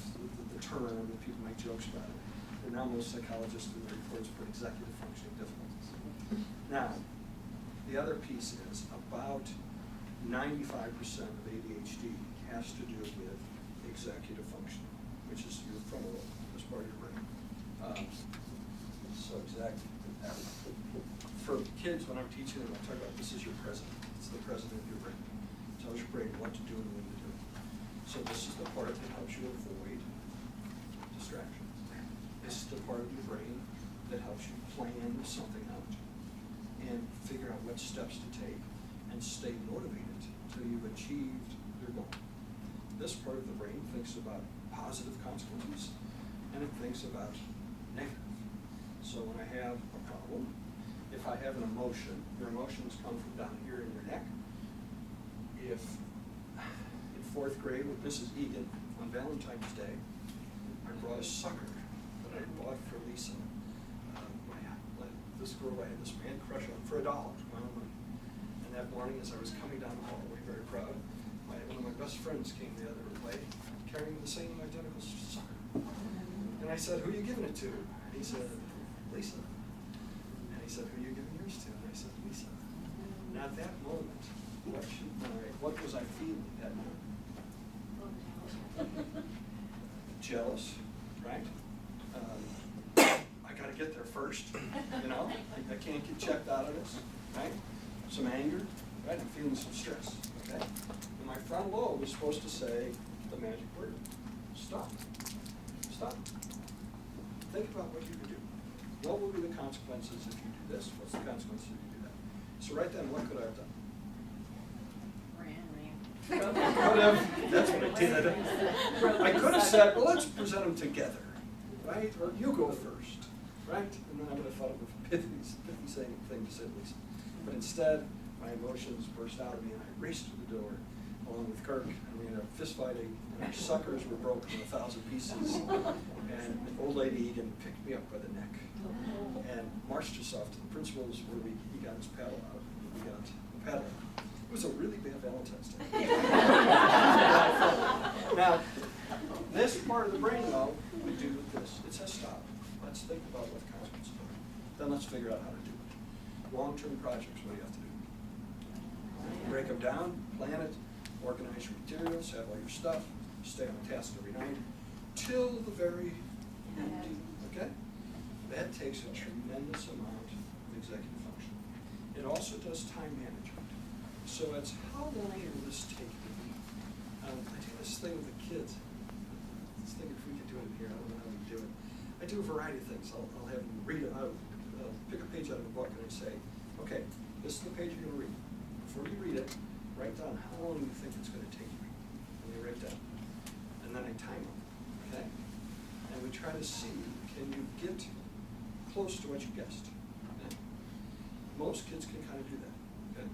the term, and people make jokes about it. And now most psychologists in their reports put executive functioning difficulties. Now, the other piece is about 95% of ADHD has to do with executive functioning, which is your frontal lobe, this part of your brain. So for kids, when I'm teaching them, I talk about this is your president. It's the president of your brain. It tells your brain what to do and when to do it. So this is the part that helps you avoid distractions. This is the part of your brain that helps you plan something out and figure out what steps to take and stay motivated until you've achieved your goal. This part of the brain thinks about positive consequences and it thinks about negative. So when I have a problem, if I have an emotion, your emotions come from down here in your neck. If in 4th grade with Mrs. Egan on Valentine's Day, I brought a sucker that I bought for Lisa. This girl I had this man crush on for $1, my own money. And that morning as I was coming down the hallway, very proud, one of my best friends came the other way carrying the same identical sucker. And I said, who are you giving it to? And he said, Lisa. And he said, who are you giving yours to? And I said, Lisa. Now at that moment, what was I feeling that moment? Jealous, right? I gotta get there first, you know? I can't get checked out of this, right? Some anger, right? I'm feeling some stress, okay? And my frontal lobe is supposed to say the magic word, stop, stop. Think about what you could do. What will be the consequences if you do this? What's the consequences if you do that? So right then, what could I have done? Could have, that's what I did. I could have said, well, let's present them together, right? Or you go first, right? And then I would have thought of a pithy thing to say at least. But instead, my emotions burst out of me and I raced to the door along with Kirk, and we ended up fist fighting, and our suckers were broken in 1,000 pieces. And an old lady Egan picked me up by the neck and marched us off to the principal's where he got his paddle out. We got the paddle out. It was a really bad Valentine's Day. Now, this part of the brain, though, we do this. It says stop. Let's think about what the consequences are. Then let's figure out how to do it. Long-term projects, what do you have to do? Break them down, plan it, organize your materials, have all your stuff, stay on task every night, till the very end. Okay? That takes a tremendous amount of executive function. It also does time management. So it's how long will this take to be? I do this thing with the kids. This thing, if we could do it here, I don't know how we do it. I do a variety of things. I'll have them read it. I'll pick a page out of a book and I say, okay, this is the page you're going to read. Before you read it, write down how long you think it's going to take you. And you write down. And then I time them, okay? And we try to see, can you get close to what you guessed? Okay? Most kids can kind of do that, okay?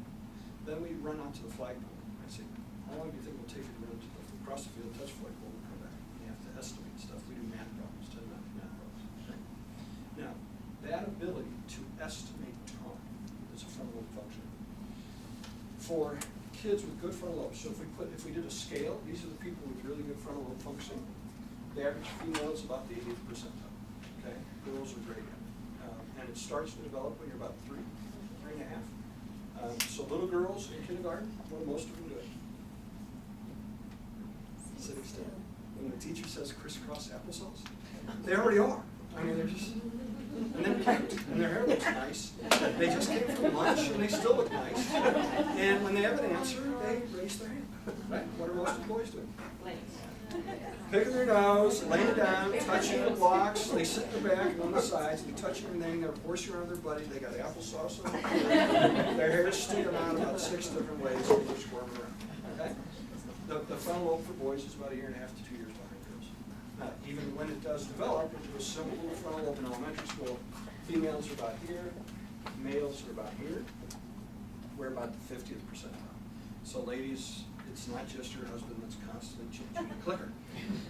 Then we run out to the flagpole. I say, how long do you think it will take you to run across the field, touch the flagpole, and come back? You have to estimate stuff. We do math problems, 10 math problems. Okay? Now, that ability to estimate time is a frontal lobe function. For kids with good frontal lobes, so if we did a scale, these are the people with really good frontal lobe functioning. The average female is about the 80th percentile. Okay, girls are great at it, and it starts to develop when you're about 3 and a half. So little girls in kindergarten, what do most of them do? Sitting still. When the teacher says crisscross applesauce, they already are. I mean, they're just, and they're cute, and their hair looks nice. They just came from lunch, and they still look nice. And when they have an answer, they raise their hand. Right? What are most of the boys doing? Picking their nose, laying down, touching the blocks. They sit in the back and on the sides. They touch everything. They're horsing around their buddy. They got applesauce on their hair is sticking out about 6 different ways. They just squirming around. Okay? The frontal lobe for boys is about 1.5 years to 2 years behind girls. Even when it does develop into a simple little frontal lobe in elementary school, females are about here, males are about here. We're about the 50th percentile. So ladies, it's not just your husband that's constantly changing the clicker,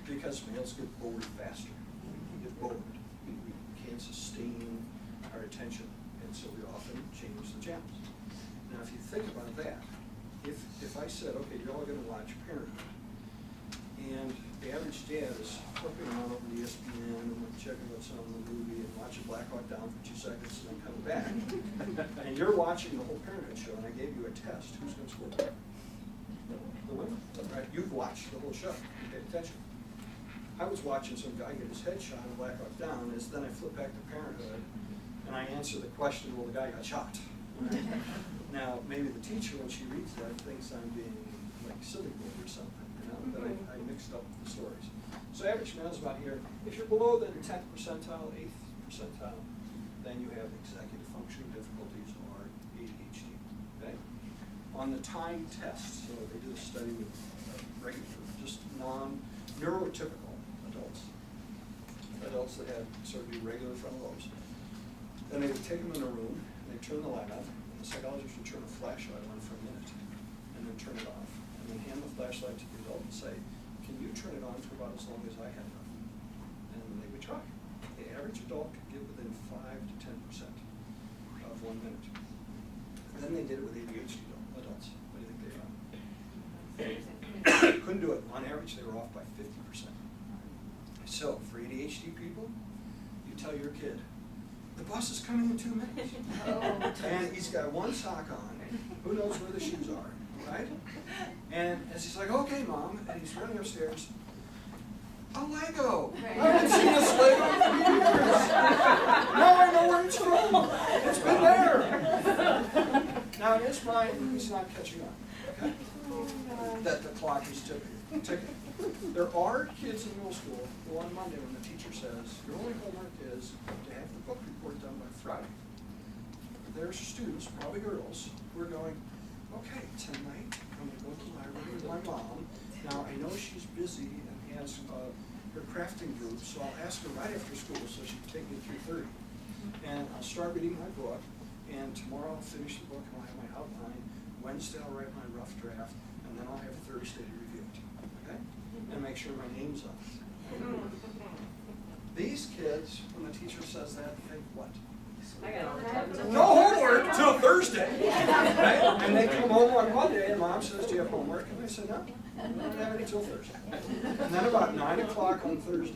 because males get bored faster. We get bored. We can't sustain our attention. And so we often change the channels. Now, if you think about that, if I said, okay, you're all gonna watch Parenthood, and the average dad is flipping on over the ESPN and checking what's on the movie and watching Black Hawk Down for 2 seconds and then coming back, and you're watching the whole Parenthood show, and I gave you a test, who's gonna score better? The women, right? You've watched the whole show, you paid attention. I was watching some guy get his head shot in Black Hawk Down, as then I flip back to Parenthood, and I answer the question, well, the guy got shot. Right? Now, maybe the teacher, when she reads that, thinks I'm being like silly boy or something, you know, that I mixed up the stories. So average male is about here. If you're below the 10th percentile, 8th percentile, then you have executive functioning difficulties or ADHD, okay? On the time test, so they did a study with regular, just non-neurotypical adults that had sort of irregular frontal lobes. Then they would take them in a room, and they'd turn the light on, and the psychologist would turn a flashlight on for a minute, and then turn it off, and then hand the flashlight to the adult and say, can you turn it on for about as long as I have done? And they would try. The average adult could get within 5 to 10% of 1 minute. And then they did it with ADHD adults. What do you think they found? Couldn't do it. On average, they were off by 50%. So, for ADHD people, you tell your kid, the bus is coming in 2 minutes. And he's got one sock on, who knows where the shoes are, right? And as he's like, okay, Mom, and he's running upstairs, a Lego. I haven't seen this Lego in 3 years. Now I know where it's from. It's been there. Now, in his mind, he's not catching on, okay? That the clock is ticking. There are kids in middle school who on Monday when the teacher says, your only homework is to have the book report done by Friday. There's students, probably girls, who are going, okay, tonight I'm going to go to the library with my mom. Now I know she's busy and has her crafting group, so I'll ask her right after school so she can take me through 30. And I'll start reading my book, and tomorrow I'll finish the book and I'll have my outline. Wednesday I'll write my rough draft, and then I'll have Thursday to review it. Okay? And make sure my name's on it. These kids, when the teacher says that, think what? No homework till Thursday. Right? And they come home on Monday and Mom says, do you have homework? And I said, no, I don't have any till Thursday. And then about 9 o'clock on Thursday,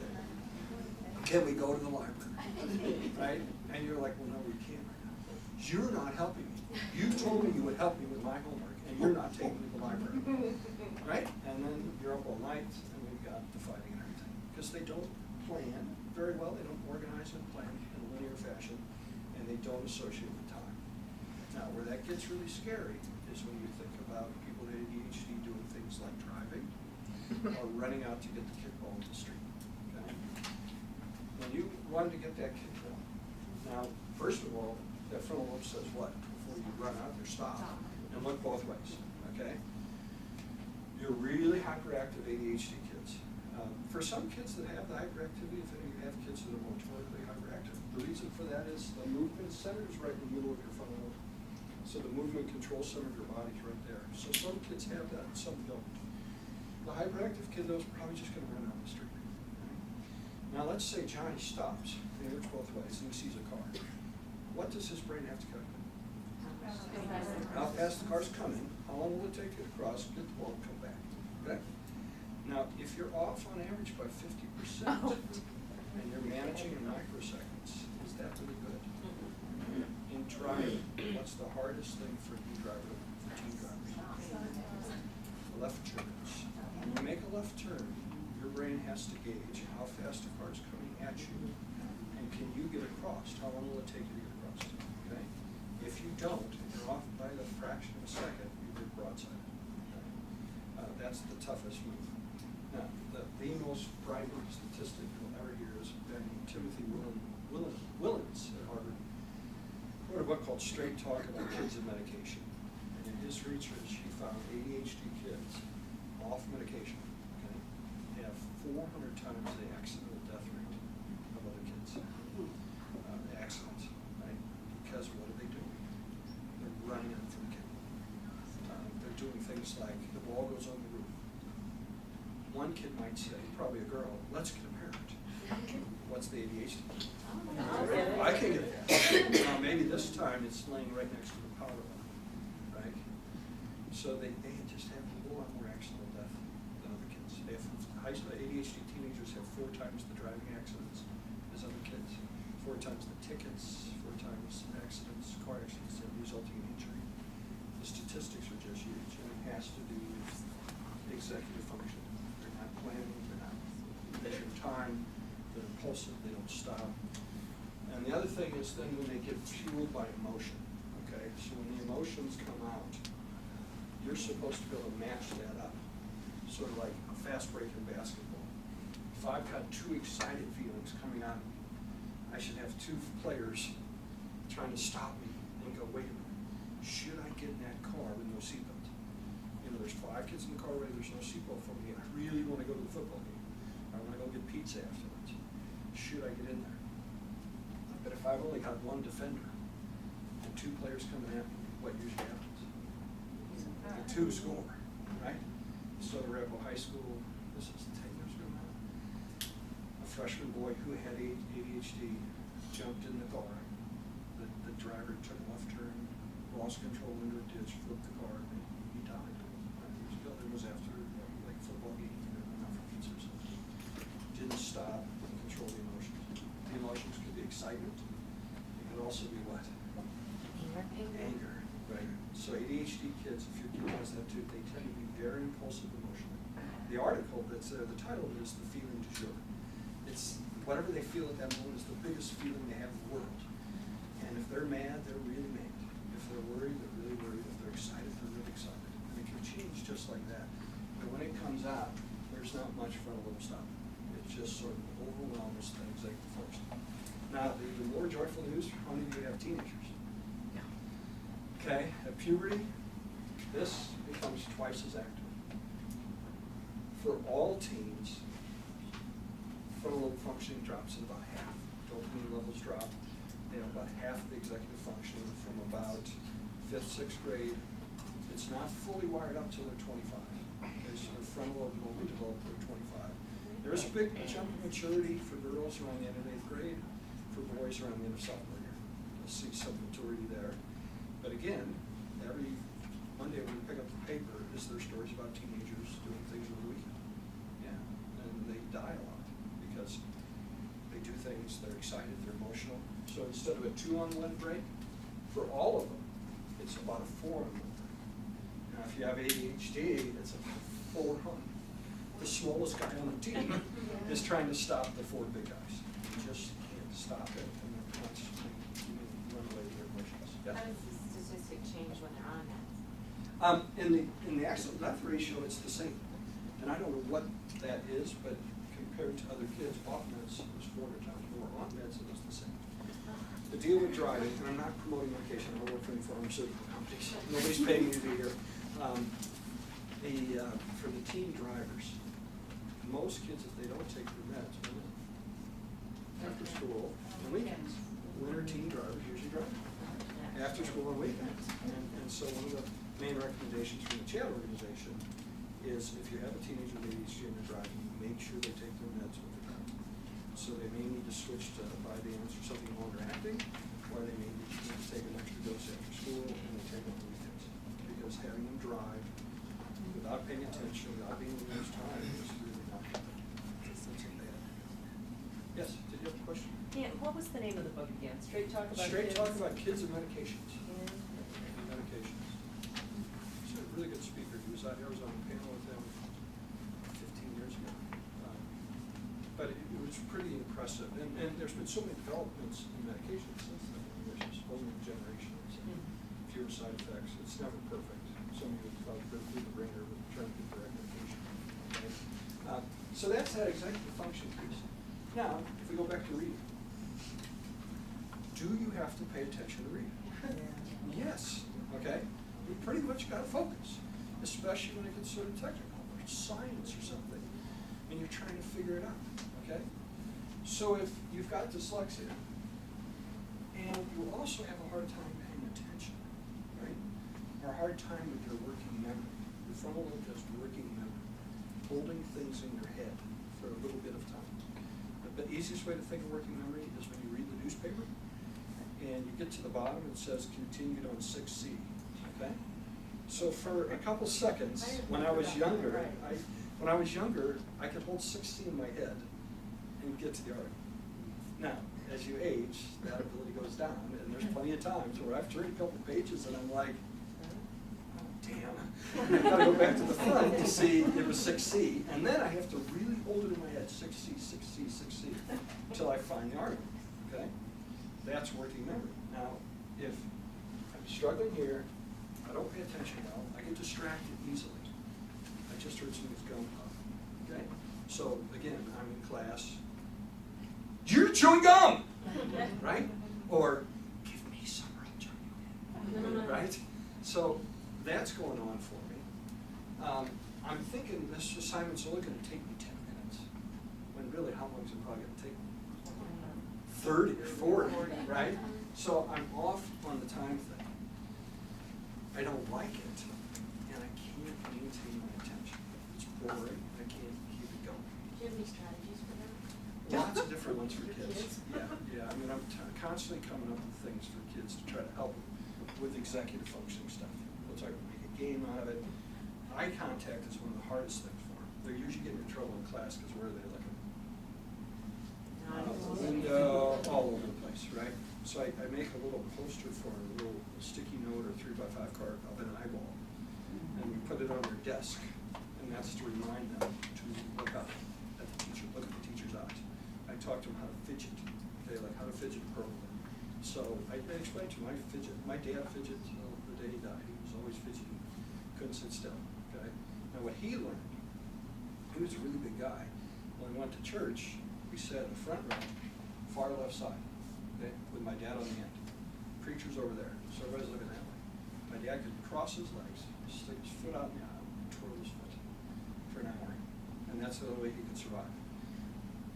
can we go to the library? Right? And you're like, well, no, we can't right now. You're not helping me. You told me you would help me with my homework, and you're not taking me to the library. Right? And then you're up all night, and we've got the fighting and everything. Because they don't plan very well, they don't organize and plan in a linear fashion, and they don't associate with time. Now, where that gets really scary is when you think about people with ADHD doing things like driving or running out to get the kickball in the street. Okay? When you run to get that kickball, now, first of all, that frontal lobe says what? Before you run out there, stop and look both ways. Okay? You're really hyperactive ADHD kids. For some kids that have the hyperactivity, if any of you have kids that are motorically hyperactive, the reason for that is the movement center is right in the middle of your frontal lobe. So the movement control center of your body is right there. So some kids have that and some don't. The hyperactive kid, though, is probably just going to run down the street. Right? Now let's say Johnny stops, and he looks both ways, and he sees a car. What does his brain have to calculate? How fast the car's coming, how long will it take you to cross, get the ball, and come back. Okay? Now, if you're off on average by 50%, and you're managing in microseconds, is that really good? In driving, what's the hardest thing for teen drivers? Left turns. When you make a left turn, your brain has to gauge how fast the car's coming at you, and can you get across? How long will it take you to get across? Okay? If you don't, if you're off by the fraction of a second, you're broadside. Okay? That's the toughest move. Now, the most frightening statistic you'll ever hear is Timothy Willens at Harvard wrote a book called Straight Talk About Kids and Medication. And in his research, he found ADHD kids off medication, okay, have 400 times the accidental death rate of other kids. Accidents, right? Because what are they doing? They're running out for the kid. They're doing things like the ball goes on the roof. One kid might say, probably a girl, let's get a parent. What's the ADHD? I'll get it. I can get that. Now, maybe this time it's laying right next to the power line, right? So they just have a little lot more accidental death than other kids. They have high school ADHD teenagers have 4 times the driving accidents as other kids, 4 times the tickets, 4 times accidents, car accidents that resulting in injury. The statistics are just huge, and it has to do with executive function. They're not planning, they're not measuring time, they're impulsive, they don't stop. And the other thing is then when they get fueled by emotion, okay? So when the emotions come out, you're supposed to be able to match that up, sort of like a fast break in basketball. If I've got 2 excited feelings coming out of me, I should have 2 players trying to stop me and go, wait a minute, should I get in that car with no seatbelt? You know, there's 5 kids in the car already, there's no seatbelt for me, I really want to go to the football game. I want to go get pizza afterwards. Should I get in there? But if I've only got 1 defender and 2 players coming at me, what usually happens? The 2 score, right? So at Rebel High School, this is 10 years ago now, a freshman boy who had ADHD jumped in the car. The driver took a left turn, lost control into a ditch, flipped the car, and he died. It was after like a football game, enough references or something. Didn't stop and control the emotions. The emotions could be excitement. It could also be what? Anger. Right. So ADHD kids, if your kid has that too, they tend to be very impulsive emotionally. The article that's there, the title is "The Feeling du Jour." It's whatever they feel at that moment is the biggest feeling they have in the world. And if they're mad, they're really mad. If they're worried, they're really worried. If they're excited, they're really excited. And it can change just like that. But when it comes out, there's not much frontal lobe stop. It's just sort of overwhelms the executive function. Now, the more joyful news, how many of you have teenagers? Okay, at puberty, this becomes twice as active. For all teens, frontal lobe functioning drops in about half. Dopamine levels drop, about half the executive function from about 5th, 6th grade. It's not fully wired up till they're 25. Okay, so the frontal lobe will only develop till they're 25. There's a big jump in maturity for girls around the end of 8th grade, for boys around the end of sophomore year. You'll see some maturity there. But again, every Monday when you pick up the paper, is there stories about teenagers doing things over the weekend? Yeah, and they die a lot because they do things, they're excited, they're emotional. So instead of a 2-on-1 break, for all of them, it's about a 4-on-1 break. Now if you have ADHD, it's about 4 on. The smallest guy on the team is trying to stop the 4 big guys. You just can't stop it, and they're constantly run away with their emotions. Yeah? How does the statistic change when they're on meds? In the accident death ratio, it's the same. And I don't know what that is, but compared to other kids, off meds was 400 times more. On meds, it was the same. The deal with driving, and I'm not promoting medication, I don't work for any pharmaceutical companies. Nobody's paying me to be here. For the teen drivers, most kids, if they don't take their meds, after school and weekends, winter teen drivers usually drive. After school and weekends. And so one of the main recommendations from the CHAD organization is if you have a teenager with ADHD and they're driving, make sure they take their meds with the driving. So they may need to switch to Vyvanse or something longer acting, or they may need to take an extra dose after school and they take it on the weekends. Because having them drive without paying attention, without being in the time is really not good. That's bad. Yes, did you have a question? Yeah, what was the name of the book again? Straight Talk About Straight Kids? Talk About Kids and Medications. And Medications. He's a really good speaker. He was out here, I was on a panel with him 15 years ago. But it was pretty impressive. And there's been so many developments in medications since then. There's this whole new generation. Fewer side effects. It's never perfect. Some of you have probably been through the ringer with trying to get the right medication. Okay? So that's that executive function piece. Now, if we go back to reading. Do you have to pay attention to reading? Yes, okay? You pretty much got to focus, especially when it gets sort of technical, or science or something, and you're trying to figure it out, okay? So if you've got dyslexia, and you also have a hard time paying attention, right? Or a hard time with your working memory, your frontal lobe has working memory, holding things in your head for a little bit of time. The The easiest way to think of working memory is when you read the newspaper and you get to the bottom, it says continued on 6C, okay? So for a couple seconds, when I was younger, I could hold 6C in my head and get to the article. Now, as you age, that ability goes down, and there's plenty of times where I've turned a couple pages and I'm like, oh, damn. I've got to go back to the front to see it was 6C, and then I have to really hold it in my head, 6C, 6C, 6C, until I find the article, okay? That's working memory. Now, if I'm struggling here, I don't pay attention well, I get distracted easily. I just heard somebody's gum pop, okay? So, again, I'm in class, you're chewing gum, right? Or, give me some real chewing gum, right? So, that's going on for me. I'm thinking this assignment's only going to take me 10 minutes, when really, how long is it probably going to take me? 30 or 40, right? So I'm off on the time thing. I don't like it, and I can't maintain my attention. It's boring, I can't keep it going. Do you have any strategies for that? Lots of different ones for For kids. kids? Yeah. I mean, I'm constantly coming up with things for kids to try to help them with executive functioning stuff. We'll try to make a game out of it. Eye contact is one of the hardest things for them. They're usually getting in trouble in class because where are they looking? Out the window, all over the place, right? So I make a little poster for them, a little sticky note or 3x5 card of an eyeball, and we put it on their desk, and that's to remind them to look up at the teacher, look at the teacher's eyes. I talk to them how to fidget, okay, like how to fidget appropriately. So I explained to my dad fidgeted the day he died. He was always fidgeting, couldn't sit still, okay? Now what he learned, he was a really big guy. When we went to church, we sat in the front row, far left side, okay, with my dad on the end. Preacher's over there, so everybody's looking that way. My dad could cross his legs, stick his foot out in the aisle, and twirl his foot for an hour. And that's the only way he could survive.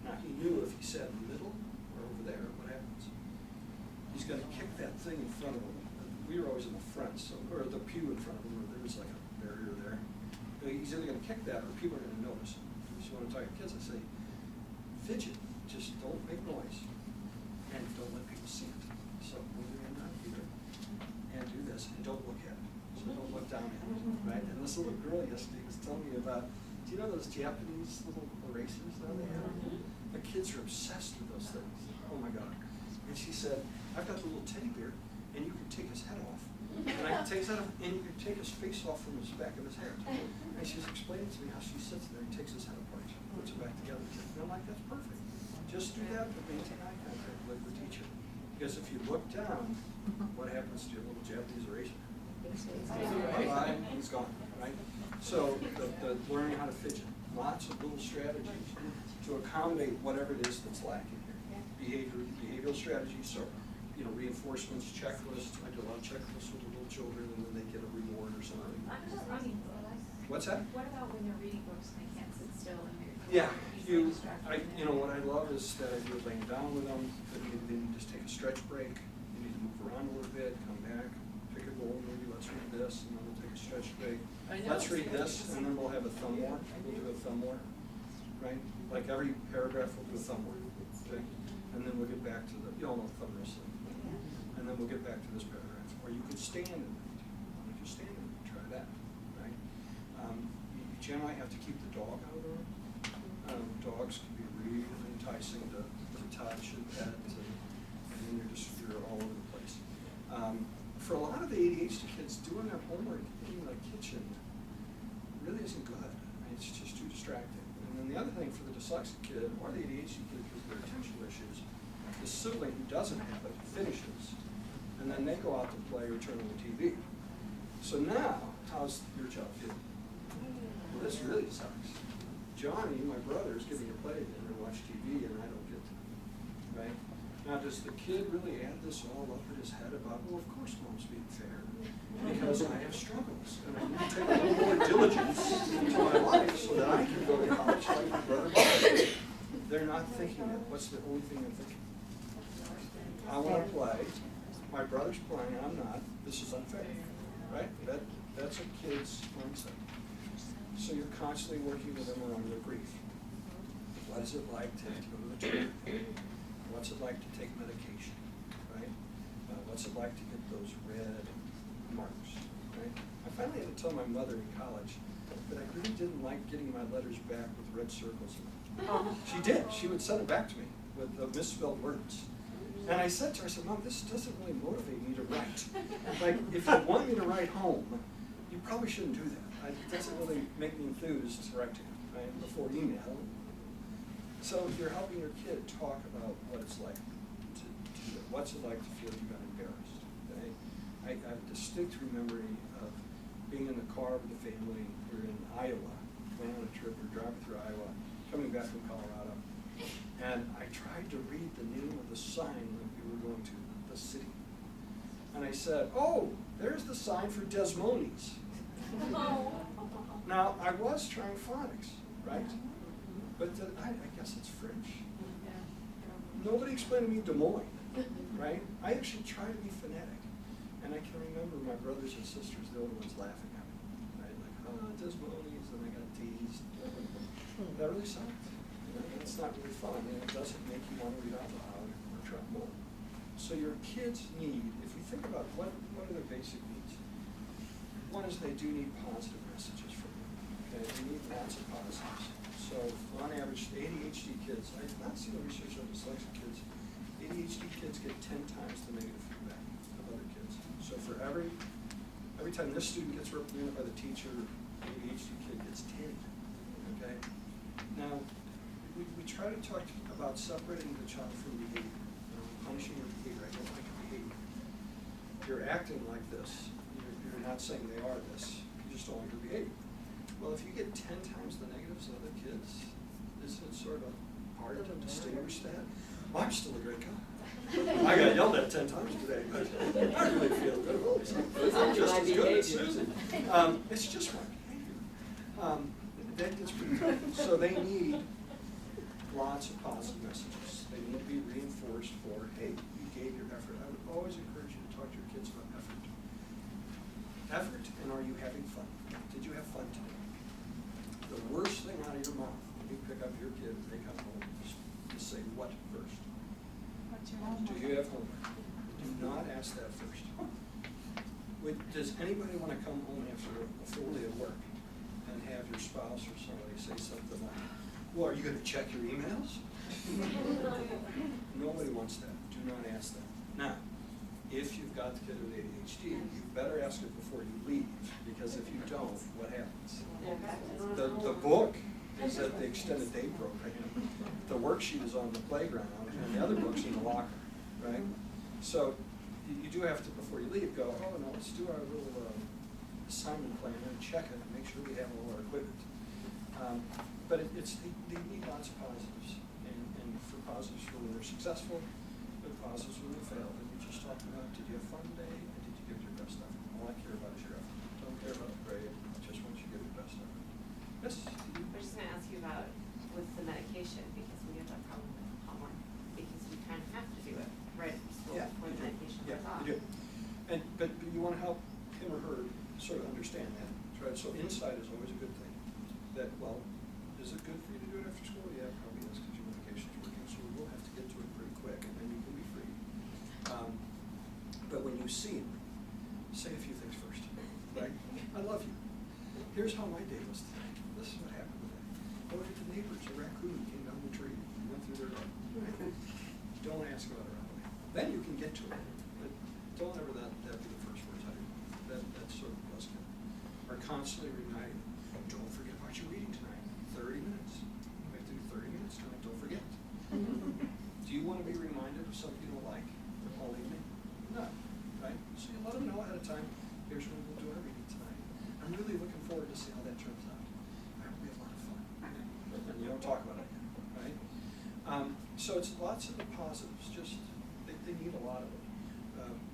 Now, he knew if he sat in the middle or over there, what happens? He's going to kick that thing in front of him. We were always in the front, so, or the pew in front of him, or there was like a barrier there. He's either going to kick that or people are going to notice him. So when I'm talking to kids, I say, fidget, just don't make noise, and don't let people see it. So move your hand out here, and do this, and don't look at it. So don't look down at it, right? And this little girl yesterday was telling me about, do you know those Japanese little erasers now they have? The kids are obsessed with those things. Oh my God. And she said, I've got the little teddy bear, and you can take his head off. And I can take his head off, and you can take his face off from his back of his head. And she's explaining to me how she sits there and takes his head apart, puts it back together. And I'm like, that's perfect. Just do that, but maintain eye contact with the teacher. Because if you look down, what happens to your little Japanese eraser? Bye-bye, he's gone, right? So the learning how to fidget, lots of little strategies to accommodate whatever it is that's lacking here. Behavioral strategies, so reinforcements, checklists. I do a lot of checklists with the little children, and then they get a reward or something. What's that? What about when they're reading books and they can't sit still and they're Yeah, easily distracted? what I love is that I do it laying down with them. That they need to just take a stretch break. You need to move around a little bit, come back, pick a goal. Maybe let's read this, and then we'll take a stretch break. Let's read this, and then we'll have a thumb war. We'll do a thumb war, right? Like every paragraph, we'll do a thumb war, okay? And then we'll get back to you all know thumb wrestling. And then we'll get back to this paragraph. Or you could stand and read. Why don't you stand and read? Try that, right? You generally have to keep the dog out of the room. Dogs can be really enticing to touch and pet, and then you're all over the place. For a lot of the ADHD kids, doing their homework in the kitchen really isn't good. It's just too distracting. And then the other thing for the dyslexic kid or the ADHD kid, because of their attention issues, the sibling who doesn't have it finishes, and then they go out to play or turn on the TV. So now, how's your child feeling? Well, this really sucks. Johnny, my brother, is giving a play dinner and watch TV, and I don't get to, right? Now, does the kid really add this all up in his head about, well, of course mom's being fair, because I have struggles, and I need to take a little more diligence into my life so that I can go to college like my brother did. They're not thinking that. What's the only thing they're thinking? I want to play. My brother's playing, I'm not. This is unfair, right? That's a kid's mindset. So you're constantly working with them around their grief. what is it like to go to the toilet? What's it like to take medication, right? What's it like to get those red marks, right? I finally had to tell my mother in college that I really didn't like getting my letters back with red circles in them. She did. She would send it back to me with the misspelled words. And I said to her, I said, Mom, this doesn't really motivate me to write. Like, if you want me to write home, you probably shouldn't do that. It doesn't really make me enthused to write to you, right, before email. So you're helping your kid talk about what it's like to do it. What's it like to feel you got embarrassed, okay? I have a distinct memory of being in the car with the family. We were in Iowa, went on a trip, we were driving through Iowa, coming back from Colorado. And I tried to read the name of the sign that we were going to, the city. And I said, oh, there's the sign for Des Moines. Now, I was trying phonics, right? But I guess it's French. Nobody explained to me Des Moines, right? I actually tried to be phonetic. And I can remember my brothers and sisters, the older ones, laughing at me, right? Like, oh, Des Moines, and I got teased. That really sucked. It's not really fun, and it doesn't make you want to read out loud or try more. So your kids need, if you think about what are their basic needs, one is they do need positive messages from you. Okay, they need lots of positives. So on average, the ADHD kids, I've not seen the research on dyslexic kids, ADHD kids get 10 times the negative feedback of other kids. So for every time this student gets reprimanded by the teacher, the ADHD kid gets 10. Okay? Now, we try to talk about separating the child from behavior, punishing your behavior. I don't like your behavior. You're acting like this. You're not saying they are this. You just don't like your behavior. Well, if you get 10 times the negatives of other kids, isn't it sort of hard to distinguish that? Well, I'm still a great guy. I got yelled at 10 times today, but I really feel good. Oh, I'm just as good as Susan. It's just my behavior. That gets pretty tough. So they need lots of positive messages. They need to be reinforced for, hey, you gave your effort. I would always encourage you to talk to your kids about effort. Effort, and are you having fun? Did you have fun today? The worst thing out of your mouth when you pick up your kid and they come home is to say what first? What's your homework? Do you have homework? Do not ask that first. Does anybody want to come home after a full day of work and have your spouse or somebody say something like, well, are you going to check your emails? Nobody wants that. Do not ask that. Now, if you've got the kid with ADHD, you better ask it before you leave, because if you don't, what happens? The book is at the extended day program. The worksheet is on the playground, and the other book's in the locker, right? So you do have to, before you leave, go, oh, no, let's do our little assignment plan and check it and make sure we have all our equipment. But they need lots of positives, and for positives for when they're successful, but positives when they fail. And we just talked about, did you have fun today, and did you give your best effort? All I care about is your effort. Don't care about the grade, I just want you to give your best effort. Yes? I was just going to ask you about with the medication, because we have that problem with homework, because we kind of have to do it right at school before the medication Yeah, goes off. you do. But you want to help him or her sort of understand that, right? So insight is always a good thing. That, well, is it good for you to do it after school? Yeah, probably is, because your medication's working, so we will have to get to it pretty quick, and then you can be free. But when you see him, say a few things first, right? I love you. Here's how my day was today. This is what happened today. I went to the neighbors, a raccoon came down the tree, went through their garden. Don't ask about it right away. Then you can get to it, but don't ever that be the first words out of your mouth. That's sort of a buzzkill. Or constantly reminding them, don't forget what you're reading tonight. 30 minutes. We have to do 30 minutes tonight, don't forget. Do you want to be reminded of something you don't like all evening? No, right? So you let them know ahead of time, here's when we'll do our reading tonight. I'm really looking forward to see how that turns out. I hope we have a lot of fun. And you don't talk about it again, right? So it's lots of the positives, just, they need a lot of it.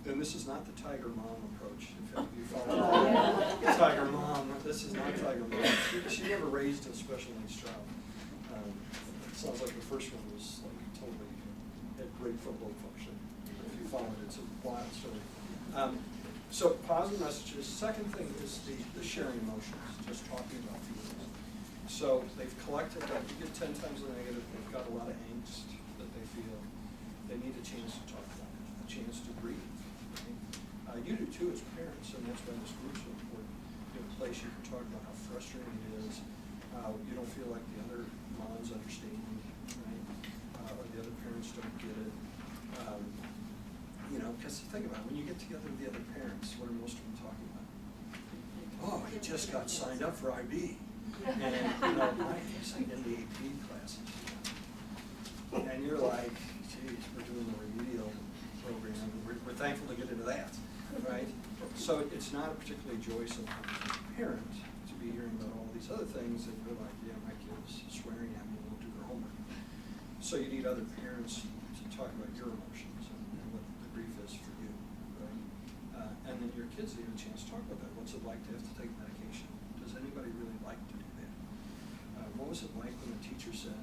And this is not the Tiger Mom approach. If any of you follow Tiger Mom, this is not Tiger Mom. She never raised a special needs child. It sounds like the first one was like totally had great football function. If you follow it, it's a wild story. So positive messages. Second thing is the sharing emotions, just talking about feelings. So they've collected, you get 10 times the negative, they've got a lot of angst that they feel. They need a chance to talk about it, a chance to breathe. Right? You do too as parents, and that's why this group's so important. You have a place you can talk about how frustrating it is. You don't feel like the other moms understand, right? Or the other parents don't get it. You know, because think about it, when you get together with the other parents, what are most of them talking about? Oh, he just got signed up for IB. And, you know, he's like in the AP classes. And you're like, geez, we're doing the remedial program. We're thankful to get into that, right? So it's not a particularly joyous parent to be hearing about all these other things that you're like, yeah, my kid's swearing at me and won't do their homework. So you need other parents to talk about your emotions and what the grief is for you, right? And then your kids need a chance to talk about that. What's it like to have to take medication? Does anybody really like to do that? What was it like when the teacher said,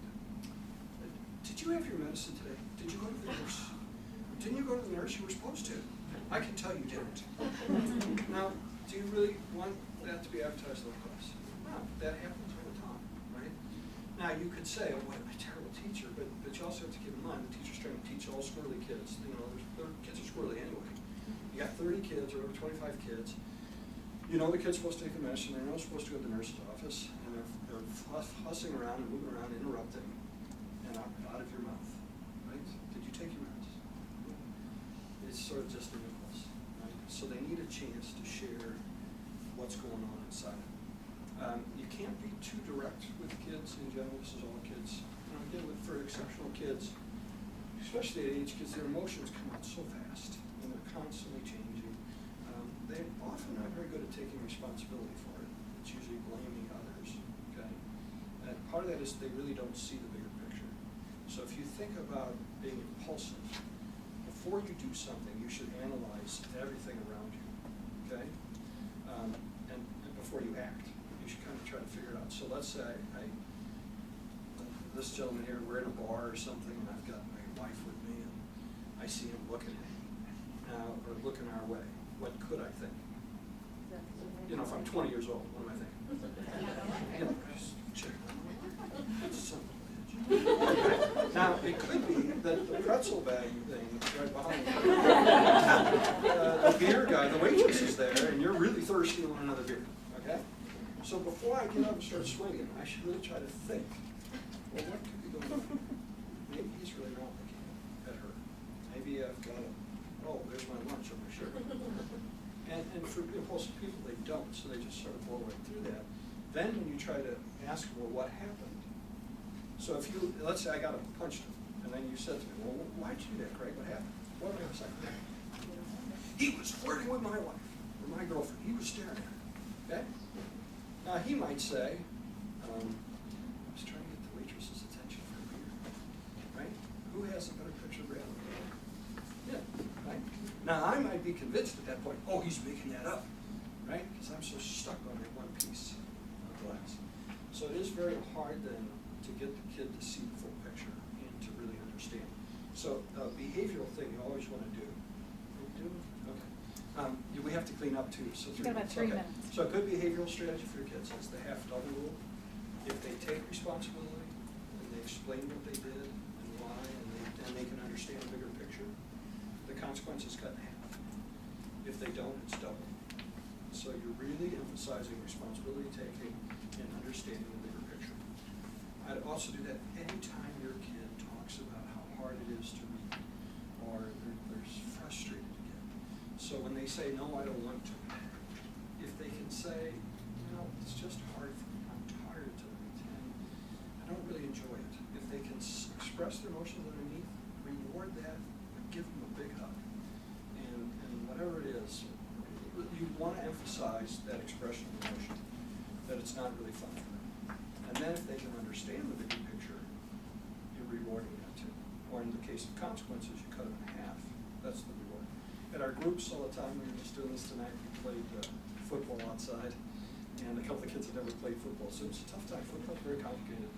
did you have your medicine today? Did you go to the nurse? Didn't you go to the nurse? You were supposed to. I can tell you didn't. Now, do you really want that to be advertised like this? No, that happens all the time, right? Now, you could say, oh, what a terrible teacher, but you also have to keep in mind the teacher's trying to teach all squirrely kids. You know, their kids are squirrely anyway. You got 30 kids or over 25 kids. You know the kid's supposed to take the medicine, they're not supposed to go to the nurse's office, and they're fussing around and moving around, interrupting, and out of your mouth, right? Did you take your meds? It's sort of just an impulse, right? So they need a chance to share what's going on inside them. You can't be too direct with kids in general. This is all kids. You know, again, for exceptional kids, especially at age kids, their emotions come out so fast, and they're constantly changing. They're often not very good at taking responsibility for it. It's usually blaming others, okay? And part of that is they really don't see the bigger picture. So if you think about being impulsive, before you do something, you should analyze everything around you, okay? And before you act, you should kind of try to figure it out. So let's say this gentleman here, we're at a bar or something, and I've got my wife with me, and I see him looking at me now, or looking our way. What could I think? You know, if I'm 20 years old, what am I thinking? You know, just check that's some bitch. Now, it could be that the pretzel bag thing right behind you, the beer guy, the waitress is there, and you're really thirsty and want another beer, okay? So before I get up and start swinging, I should really try to think, well, what could be going on? Maybe he's really not looking at her. Maybe I've got a oh, there's my lunch on my shirt. And for impulsive people, they don't, so they just sort of blow right through that. Then when you try to ask, well, what happened? So if you, let's say I got punched him, and then you said to me, well, why'd you do that, Craig? What happened? What am I going to say? He was flirting with my wife, or my girlfriend. He was staring at her, okay? Now, he might say, I was trying to get the waitress's attention for a beer, right? Who has a better picture of reality? Yeah, right? Now, I might be convinced at that point, oh, he's making that up, right? Because I'm so stuck on that one piece of glass. So it is very hard then to get the kid to see the full picture and to really understand. So a behavioral thing you always want to do. Are we doing? Okay. We have to clean up too. So You've got about 3 minutes. So a good behavioral strategy for your kids is the half-double rule. If they take responsibility and they explain what they did and why, and they can understand a bigger picture, the consequence is cut in half. If they don't, it's double. So you're really emphasizing responsibility taking and understanding the bigger picture. I'd also do that anytime your kid talks about how hard it is to read or they're frustrated again. So when they say, no, I don't want to, if they can say, you know, it's just hard for me, I'm tired to read, and I don't really enjoy it. If they can express their emotions underneath, reward that, give them a big hug. And whatever it is, you want to emphasize that expression of emotion, that it's not really fun for them. And then if they can understand the bigger picture, you're rewarding that too. Or in the case of consequences, you cut them in half. That's the reward. At our groups all the time, we were just doing this tonight, we played football outside, and a couple of kids had never played football, so it's a tough time. Football's a very complicated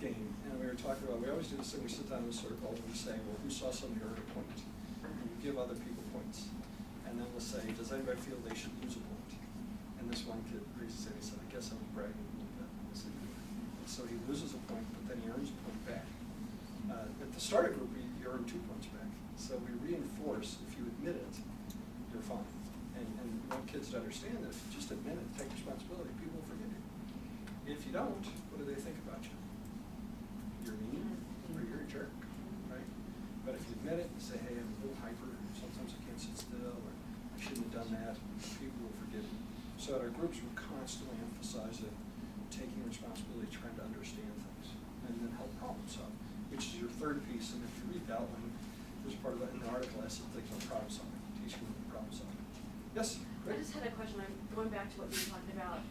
game. And we were talking about, we always do this thing, we sit down in a circle and we say, well, who saw somebody earn a point? And you give other people points. And then we'll say, does anybody feel they should lose a point? And this one kid raised his hand, he said, I guess I'm bragging a little bit. I said, loses a point, but then he earns a point back. At the start of group, you earn 2 points back. So we reinforce, if you admit it, you're fine. And we want kids to understand that if you just admit it, take responsibility, people will forgive you. If you don't, what do they think about you? You're mean, or you're a jerk, right? But if you admit it and say, hey, I'm a little hyper, sometimes I can't sit still, or I shouldn't have done that, people will forgive you. So at our groups, we constantly emphasize that taking responsibility, trying to understand things, and then help problem solve, which is your third piece. And if you read that one, there's part of that in the article, I said things on problem solving, teaching them problem solving. Yes? I just had a question, I'm going back to what you were talking about,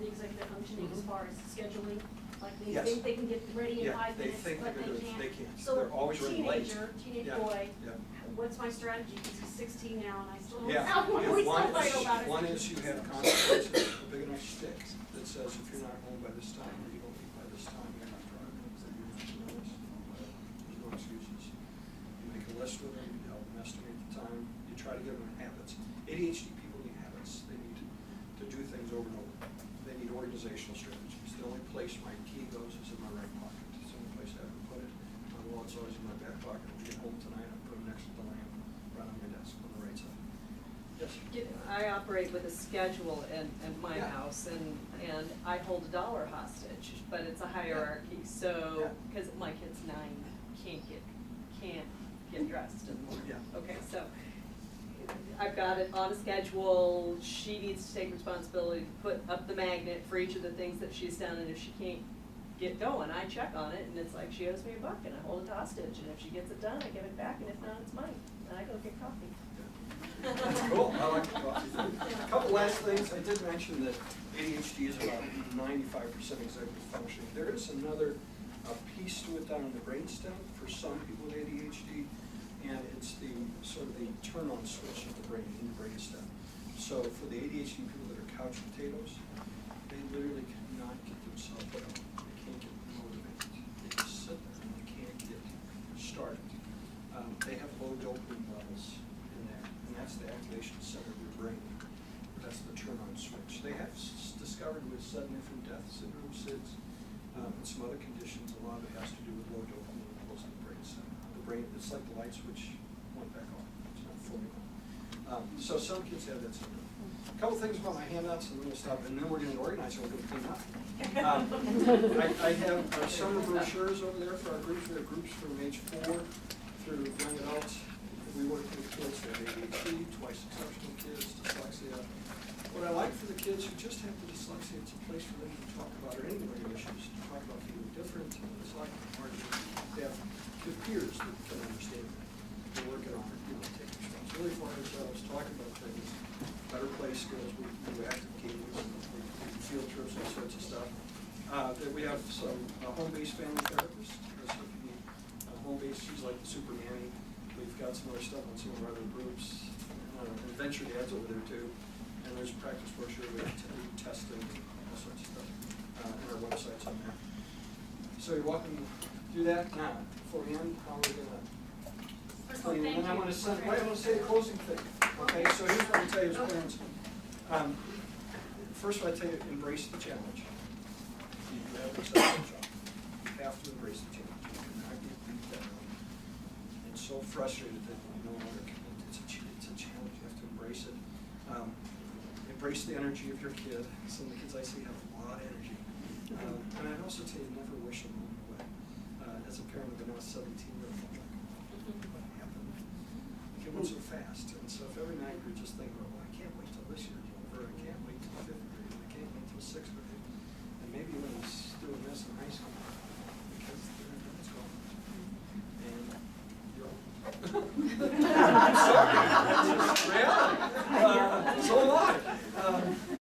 the executive functioning as far as scheduling, like they Yes. think they can get ready in 5 they minutes, think but they're they gonna do it. can't. They can't. So They're always running late. teenage Yeah. boy, Yeah. what's my strategy, because he's 16 now and I still don't Yeah, have one, we still one fight about it. one is you have consequences, a big enough stick that says if you're not home by this time, or you don't eat by this time, you're not driving, or you're not doing this. There's no excuses. You make a list with them, you help them estimate the time, you try to give them habits. ADHD people need habits. They need to do things over and over. They need organizational strategies. The only place my key goes is in my right pocket. It's the only place I ever put it. My wallet's always in my back pocket. When I get home tonight, I put it next to the lamp, right on my desk on the right side. Yes? I operate with a schedule in my Yeah. house, and I hold $1 hostage, but it's a hierarchy, so, Yeah. because my kid's 9, can't get dressed in the morning. Yeah. Okay, so I've got it on a schedule. She needs to take responsibility to put up the magnet for each of the things that she's done, and if she can't get going, I check on it, and it's like she owes me $1, and I hold it hostage, and if she gets it done, I give it back, and if not, it's mine, and I go get coffee. That's cool. I like the coffee thing. A couple last things. I did mention that ADHD is about 95% executive functioning. There is another piece to it down in the brainstem for some people with ADHD, and it's the sort of the turn-on switch of the brain in the brainstem. So for the ADHD people that are couch potatoes, they literally cannot get themselves going. They can't get motivated. They just sit there and they can't get started. They have low dopamine levels in there, and that's the activation center of your brain. That's the turn-on switch. They have discovered with sudden infant death syndrome, SIDS, and some other conditions, a lot of it has to do with low dopamine levels in the brain center. The brain, it's like the light switch went back on. It's not fully on. So some kids have that syndrome. A couple things about my handouts, and I'm going to stop, and then we're going to organize and we're going to clean up. I have our summer brochures over there for our groups. We have groups from age 4 through young adults. We work with kids that have ADHD, twice exceptional kids, dyslexia. What I like for the kids who just have the dyslexia, it's a place for them to talk about, or any learning issues, to talk about feeling different, and dyslexia, or they have good peers that can understand that. They're working on it, taking responsibility for ourselves, talking about things, better play skills, we do active games, we do field trips, all sorts of stuff. That we have some home-based family therapists. So if you need home-based, she's like the super nanny. We've got some other stuff on some of our other groups, adventure dads over there too. And there's a practice brochure with testing and all sorts of stuff. And our website's on there. So you're welcome to do that. Now, before we end, how are we going to clean? And then I want to send, wait, I want to say the closing thing. Okay, so here's what I tell you as parents. First, what I tell you, embrace the challenge. You have to accept the job. You have to embrace the challenge. You cannot get beat down and so frustrated that you no longer can. It's a challenge. You have to embrace it. Embrace the energy of your kid. Some of the kids I see have a lot of energy. And I'd also tell you, never wish a moment away. As a parent of a now 17-year-old, I'm like, what happened? The kid went so fast. And so if every night you're just thinking, well, I can't wait till this year